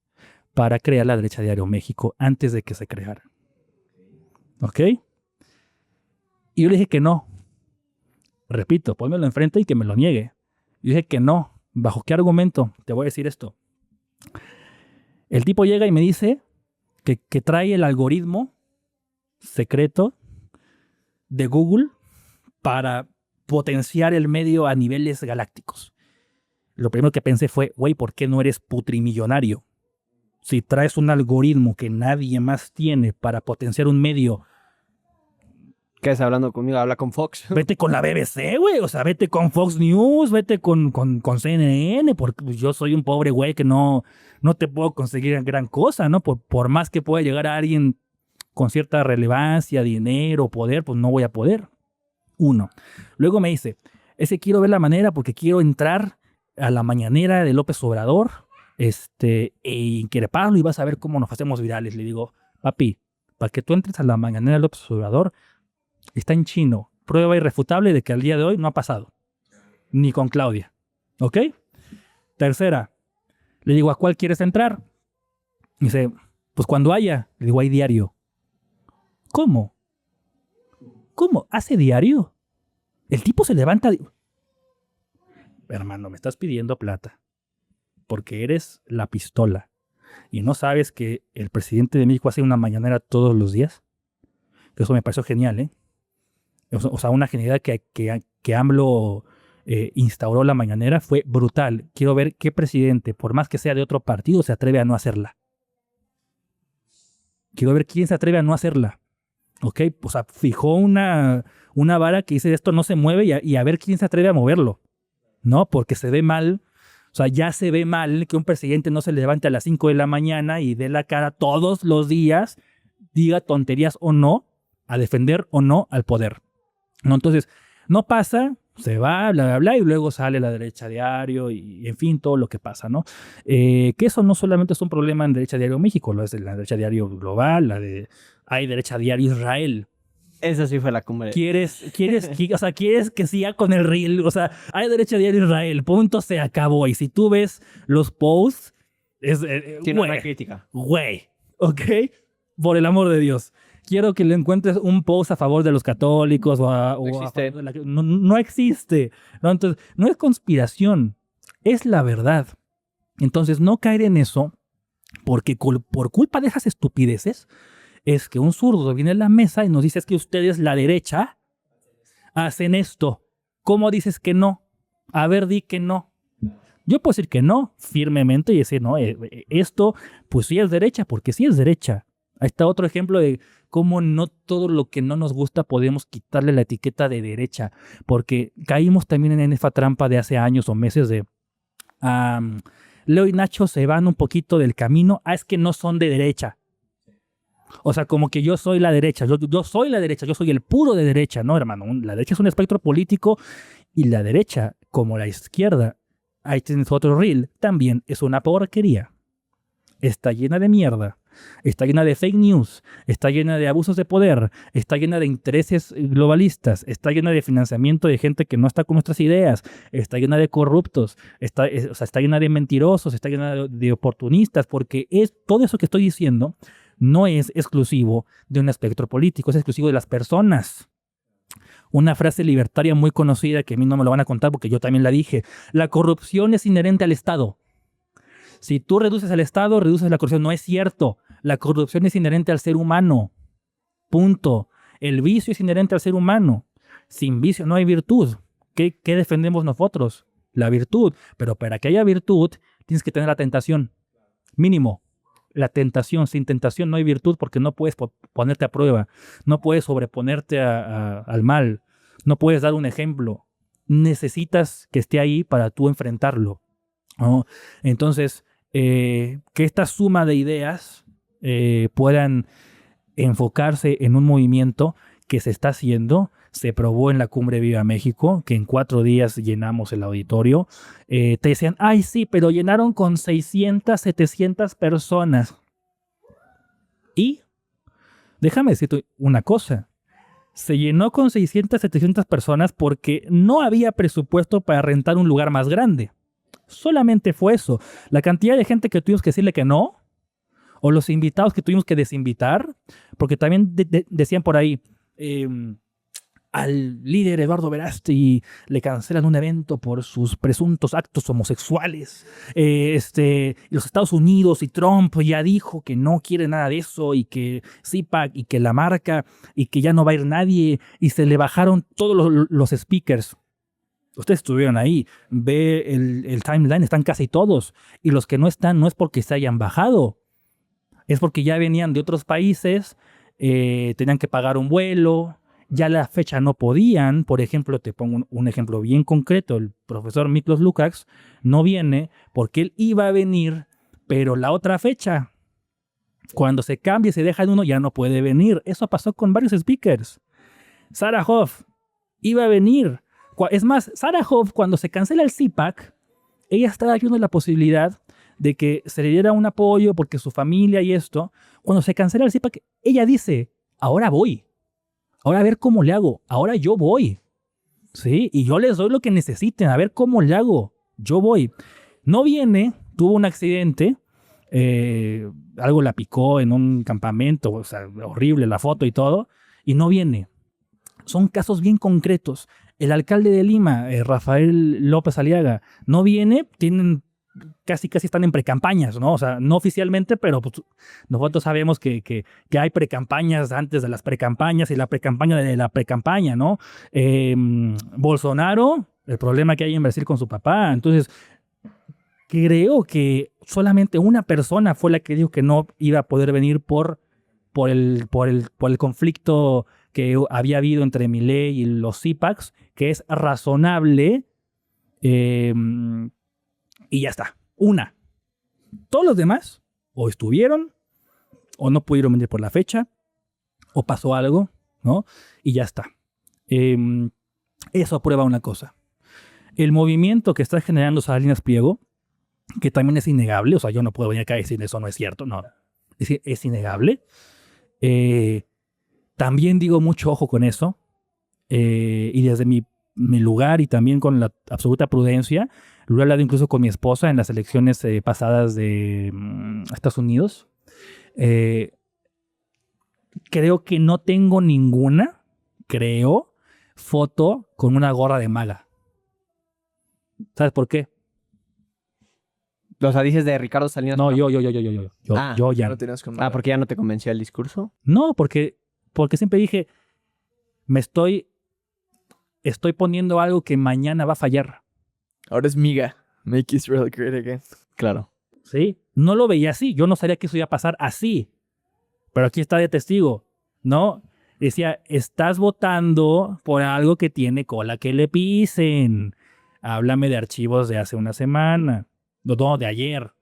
para crear la derecha diario México antes de que se creara. ¿Ok? Y yo le dije que no. Repito, pónmelo enfrente y que me lo niegue. Yo dije que no. ¿Bajo qué argumento? Te voy a decir esto. El tipo llega y me dice que trae el algoritmo secreto de Google para potenciar el medio a niveles galácticos. Lo primero que pensé fue, güey, ¿por qué no eres putrimillonario? Si traes un algoritmo que nadie más tiene para potenciar un medio, ¿Qué estás hablando conmigo? Habla con Fox. vete con la BBC, güey. O sea, vete con Fox News, vete con CNN, porque yo soy un pobre güey que no te puedo conseguir gran cosa, ¿no? Por más que pueda llegar a alguien con cierta relevancia, dinero, poder, pues no voy a poder. Uno. Luego me dice, quiero ver la manera porque quiero entrar a la mañanera de López Obrador e increparlo y vas a ver cómo nos hacemos virales. Le digo, papi, para que tú entres a la mañanera de López Obrador, está en chino. Prueba irrefutable de que al día de hoy no ha pasado. Ni con Claudia. ¿Ok? Tercera. Le digo, ¿a cuál quieres entrar? Y dice, pues cuando haya. Le digo, hay diario. ¿Cómo? ¿Cómo? ¿Hace diario? El tipo se levanta. Hermano, me estás pidiendo plata. Porque eres la pistola. ¿Y no sabes que el presidente de México hace una mañanera todos los días? Eso me pareció genial, ¿eh? O sea, una genialidad que AMLO instauró la mañanera fue brutal. Quiero ver qué presidente, por más que sea de otro partido, se atreve a no hacerla. Quiero ver quién se atreve a no hacerla. ¿Ok? O sea, fijó una vara que dice esto no se mueve y a ver quién se atreve a moverlo. ¿No? Porque se ve mal. O sea, ya se ve mal que un presidente no se levante a las 5 de la mañana y dé la cara todos los días, diga tonterías o no, a defender o no al poder. ¿No? Entonces, no pasa, se va, bla, bla, bla, y luego sale la derecha diario y en fin, todo lo que pasa, ¿no? Que eso no solamente es un problema en derecha diario México, lo es la derecha diario global, hay derecha diario Israel. Esa sí fue la cumbre. ¿Quieres que siga con el reel? O sea, hay derecha diario Israel, punto, se acabó. Y si tú ves los posts, Tiene una crítica. Güey, ¿ok? Por el amor de Dios. Quiero que le encuentres un post a favor de los católicos No existe. No existe. ¿No? Entonces, no es conspiración, es la verdad. Entonces, no caer en eso, porque por culpa de esas estupideces, es que un zurdo viene a la mesa y nos dice es que ustedes, la derecha, hacen esto. ¿Cómo dices que no? A ver, di que no. Yo puedo decir que no, firmemente, y decir, no, esto, pues sí es derecha, porque sí es derecha. Ahí está otro ejemplo de cómo no todo lo que no nos gusta podemos quitarle la etiqueta de derecha, porque caímos también en esa trampa de hace años o meses de Leo y Nacho se van un poquito del camino, es que no son de derecha. O sea, como que yo soy la derecha, yo soy la derecha, yo soy el puro de derecha, ¿no, hermano? La derecha es un espectro político y la derecha, como la izquierda, ahí tienes otro reel, también es una porquería. Está llena de mierda, está llena de fake news, está llena de abusos de poder, está llena de intereses globalistas, está llena de financiamiento de gente que no está con nuestras ideas, está llena de corruptos, está llena de mentirosos, está llena de oportunistas, porque todo eso que estoy diciendo no es exclusivo de un espectro político, es exclusivo de las personas. Una frase libertaria muy conocida que a mí no me lo van a contar porque yo también la dije. La corrupción es inherente al Estado. Si tú reduces al Estado, reduces la corrupción. No es cierto. La corrupción es inherente al ser humano. Punto. El vicio es inherente al ser humano. Sin vicio no hay virtud. ¿Qué defendemos nosotros? La virtud. Pero para que haya virtud, tienes que tener la tentación. Mínimo. La tentación. Sin tentación no hay virtud porque no puedes ponerte a prueba. No puedes sobreponerte al mal. No puedes dar un ejemplo. Necesitas que esté ahí para tú enfrentarlo, ¿no? Entonces, que esta suma de ideas puedan enfocarse en un movimiento que se está haciendo. Se probó en la Cumbre Viva México, que en 4 días llenamos el auditorio. Te decían, ay sí, pero llenaron con 600, 700 personas. Y déjame decirte una cosa. Se llenó con 600, 700 personas porque no había presupuesto para rentar un lugar más grande. Solamente fue eso. La cantidad de gente que tuvimos que decirle que no, o los invitados que tuvimos que desinvitar, porque también decían por ahí, al líder Eduardo Verástegui le cancelan un evento por sus presuntos actos homosexuales. Los Estados Unidos y Trump ya dijo que no quiere nada de eso y que CPAC y que la marca y que ya no va a ir nadie y se le bajaron todos los speakers. Ustedes estuvieron ahí, ve el timeline, están casi todos. Y los que no están no es porque se hayan bajado, es porque ya venían de otros países, tenían que pagar un vuelo, ya la fecha no podían. Por ejemplo, te pongo un ejemplo bien concreto, el profesor Miklos Lukács no viene porque él iba a venir, pero la otra fecha, cuando se cambia y se deja en uno, ya no puede venir. Eso pasó con varios speakers. Sarah Hoff iba a venir. Es más, Sarah Hoff, cuando se cancela el CPAC, ella estaba viendo la posibilidad de que se le diera un apoyo porque su familia y esto. Cuando se cancela el CPAC, ella dice, ahora voy. Ahora a ver cómo le hago. Ahora yo voy. ¿Sí? Y yo les doy lo que necesiten. A ver cómo le hago. Yo voy. No viene, tuvo un accidente. Algo la picó en un campamento. O sea, horrible la foto y todo. Y no viene. Son casos bien concretos. El alcalde de Lima, Rafael López Aliaga, no viene, casi están en precampañas, ¿no? O sea, no oficialmente, pero pues, nosotros sabemos que hay precampañas antes de las precampañas y la precampaña de la precampaña, ¿no? Bolsonaro, el problema que hay en Brasil con su papá. Entonces, creo que solamente una persona fue la que dijo que no iba a poder venir por el conflicto que había habido entre Milei y los CPACs, que es razonable, y ya está. Una. Todos los demás o estuvieron, o no pudieron venir por la fecha, o pasó algo, ¿no? Y ya está. Eso prueba una cosa. El movimiento que está generando Salinas Pliego, que también es innegable, o sea, yo no puedo venir acá y decir eso no es cierto, no. Es innegable. También digo mucho ojo con eso, y desde mi lugar y también con la absoluta prudencia, lo he hablado incluso con mi esposa en las elecciones pasadas de Estados Unidos. Creo que no tengo ninguna, foto con una gorra de maga. ¿Sabes por qué? O sea, dices de Ricardo Salinas. No, yo ya. No tenías con ¿Porque ya no te convenció el discurso? No, porque siempre dije, estoy poniendo algo que mañana va a fallar. Ahora es miga. Make Israel great again. Claro. ¿Sí? No lo veía así. Yo no sabía que eso iba a pasar así. Pero aquí está de testigo, ¿no? Decía, estás votando por algo que tiene cola que le pisen. Háblame de archivos de hace una semana. No, de ayer.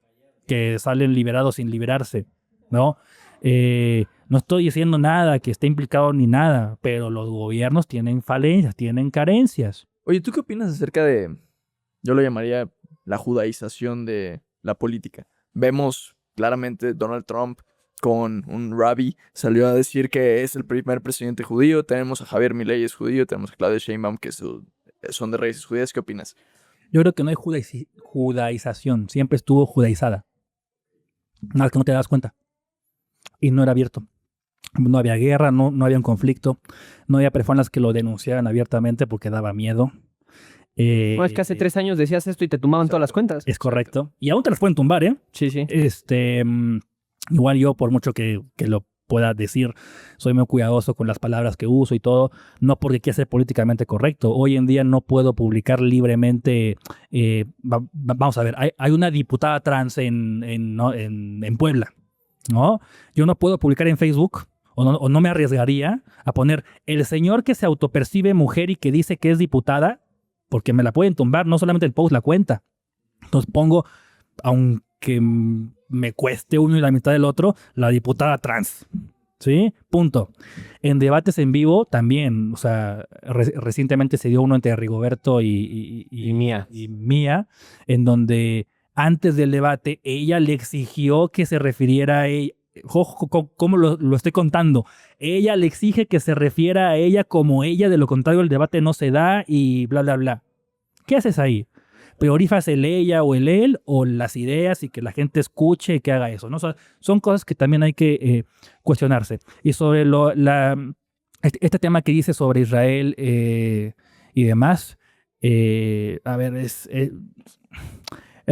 Que salen liberados sin liberarse, ¿no? No estoy diciendo nada que esté implicado ni nada, pero los gobiernos tienen falencias, tienen carencias. Oye, ¿tú qué opinas acerca de, yo lo llamaría la judaización de la política? Vemos claramente Donald Trump con un rabbi salió a decir que es el primer presidente judío. Tenemos a Javier Milei, es judío. Tenemos a Claudia Sheinbaum, que son de raíces judías. ¿Qué opinas? Yo creo que no hay judaización. Siempre estuvo judaizada. Nada que no te das cuenta. Y no era abierto. No había guerra, no había un conflicto. No había personas que lo denunciaran abiertamente porque daba miedo. No, es que hace 3 años decías esto y te tumbaban todas las cuentas. Es correcto. Y aún te las pueden tumbar, ¿eh? Sí, sí. Igual yo, por mucho que lo pueda decir, soy muy cuidadoso con las palabras que uso y todo, no porque quiera ser políticamente correcto. Hoy en día no puedo publicar libremente. Vamos a ver, hay una diputada trans en Puebla, ¿no? Yo no puedo publicar en Facebook, o no me arriesgaría a poner el señor que se autopercibe mujer y que dice que es diputada, porque me la pueden tumbar, no solamente el post, la cuenta. Entonces pongo, aunque me cueste uno y la mitad del otro, la diputada trans. ¿Sí? Punto. En debates en vivo también, o sea, recientemente se dio uno entre Rigoberto y Mía, en donde antes del debate ella le exigió que se refiriera a ella. ¿Cómo lo estoy contando? Ella le exige que se refiera a ella como ella, de lo contrario el debate no se da y bla, bla, bla. ¿Qué haces ahí? ¿Priorizas el ella o el él o las ideas y que la gente escuche y que haga eso, ¿no? O sea, son cosas que también hay que cuestionarse. Y sobre la este tema que dice sobre Israel y demás, a ver, es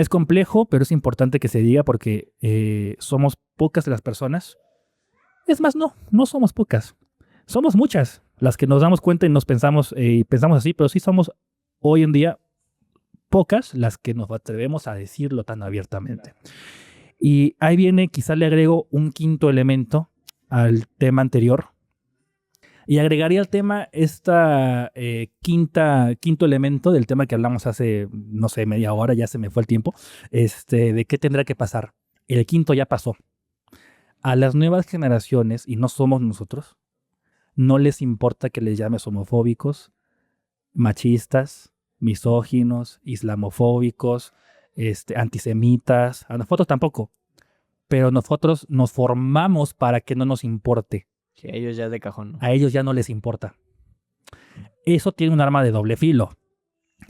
complejo, pero es importante que se diga porque somos pocas las personas. Es más, no somos pocas. Somos muchas las que nos damos cuenta y pensamos así, pero sí somos hoy en día pocas las que nos atrevemos a decirlo tan abiertamente. Y ahí viene, quizá le agrego un quinto elemento al tema anterior. Y agregaría al tema quinto elemento del tema que hablamos hace, no sé, media hora, ya se me fue el tiempo, de qué tendrá que pasar. El quinto ya pasó. A las nuevas generaciones, y no somos nosotros, no les importa que les llames homofóbicos, machistas, misóginos, islamofóbicos, antisemitas. A nosotros tampoco. Pero nosotros nos formamos para que no nos importe. Sí, a ellos ya es de cajón, ¿no? A ellos ya no les importa. Eso tiene un arma de doble filo.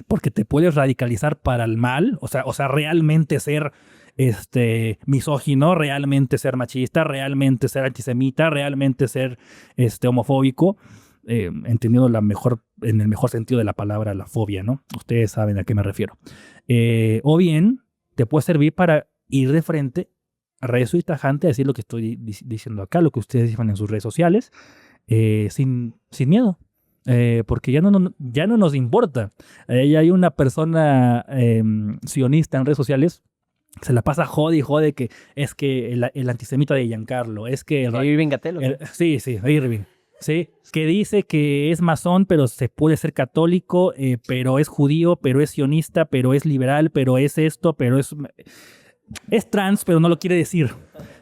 Porque te puedes radicalizar para el mal, o sea, realmente ser misógino, realmente ser machista, realmente ser antisemita, realmente ser homofóbico, entendiendo en el mejor sentido de la palabra, la fobia, ¿no? Ustedes saben a qué me refiero. O bien, te puede servir para ir de frente, rezo y tajante, a decir lo que estoy diciendo acá, lo que ustedes dicen en sus redes sociales, sin miedo. Porque ya no nos importa. Ya hay una persona sionista en redes sociales, se la pasa jode y jode que es que el antisemita de Giancarlo, es que... Irving Gatelo. Sí, Irving. Sí, que dice que es masón, pero se puede ser católico, pero es judío, pero es sionista, pero es liberal, pero es esto, pero es trans, pero no lo quiere decir.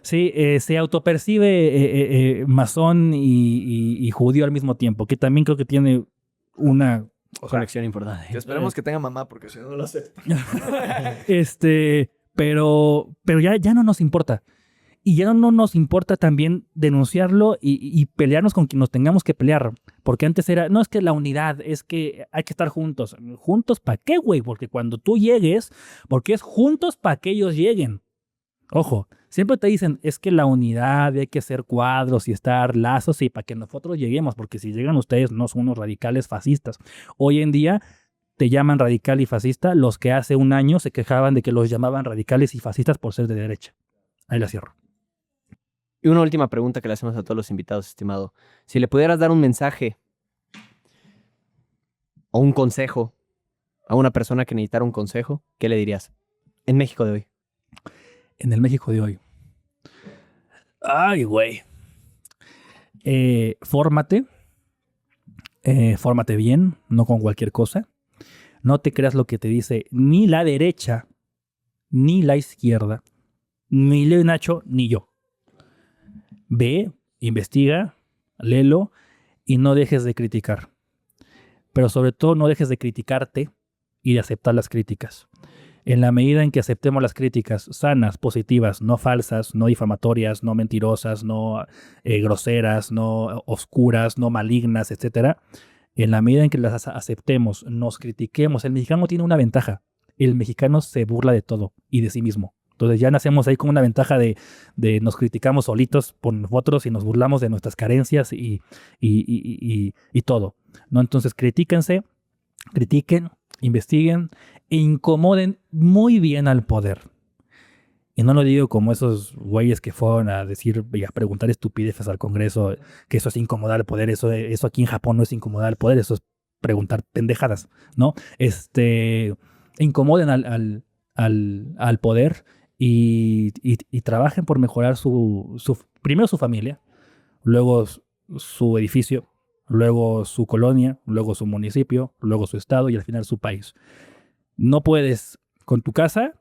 Sí, se autopercibe masón y judío al mismo tiempo, que también creo que tiene una conexión importante. Que esperemos que tenga mamá, porque si no, no lo acepta. Pero ya no nos importa. Y ya no nos importa también denunciarlo y pelearnos con quien nos tengamos que pelear. Porque antes era, no es que la unidad, es que hay que estar juntos. ¿Juntos para qué, güey? Porque cuando tú llegues, porque es juntos para que ellos lleguen. Ojo, siempre te dicen, es que la unidad, hay que hacer cuadros y estar lazos y para que nosotros lleguemos. Porque si llegan ustedes, no son unos radicales fascistas. Hoy en día te llaman radical y fascista los que hace un año se quejaban de que los llamaban radicales y fascistas por ser de derecha. Ahí la cierro. Y una última pregunta que le hacemos a todos los invitados, estimado. Si le pudieras dar un mensaje o un consejo a una persona que necesitara un consejo, ¿qué le dirías? En México de hoy. En el México de hoy. Ay, güey. Fórmate. Fórmate bien, no con cualquier cosa. No te creas lo que te dice ni la derecha, ni la izquierda, ni Leo Nacho, ni yo. Ve, investiga, léelo y no dejes de criticar. Pero sobre todo no dejes de criticarte y de aceptar las críticas. En la medida en que aceptemos las críticas sanas, positivas, no falsas, no difamatorias, no mentirosas, no groseras, no oscuras, no malignas, etc. En la medida en que las aceptemos, nos critiquemos, el mexicano tiene una ventaja. El mexicano se burla de todo y de sí mismo. Entonces ya nacemos ahí con una ventaja de nos criticamos solitos por nosotros y nos burlamos de nuestras carencias y todo, ¿no? Entonces critiquen, investiguen e incomoden muy bien al poder. Y no lo digo como esos güeyes que fueron a decir y a preguntar estupideces al Congreso, que eso es incomodar al poder, eso aquí en Japón no es incomodar al poder, eso es preguntar pendejadas, ¿no? Incomoden al poder y trabajen por mejorar primero su familia, luego su edificio, luego su colonia, luego su municipio, luego su estado y al final su país. No puedes con tu casa,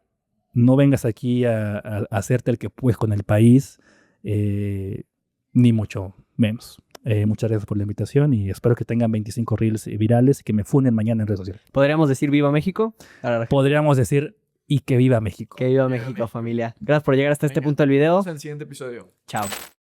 no vengas aquí a hacerte el que puedes con el país, ni mucho menos. Muchas gracias por la invitación y espero que tengan 25 reels virales y que me funen mañana en redes sociales. ¿Podríamos decir viva México? Podríamos decir y que viva México. Que viva México, familia. Gracias por llegar hasta este punto del video. Nos vemos en el siguiente episodio. Chao.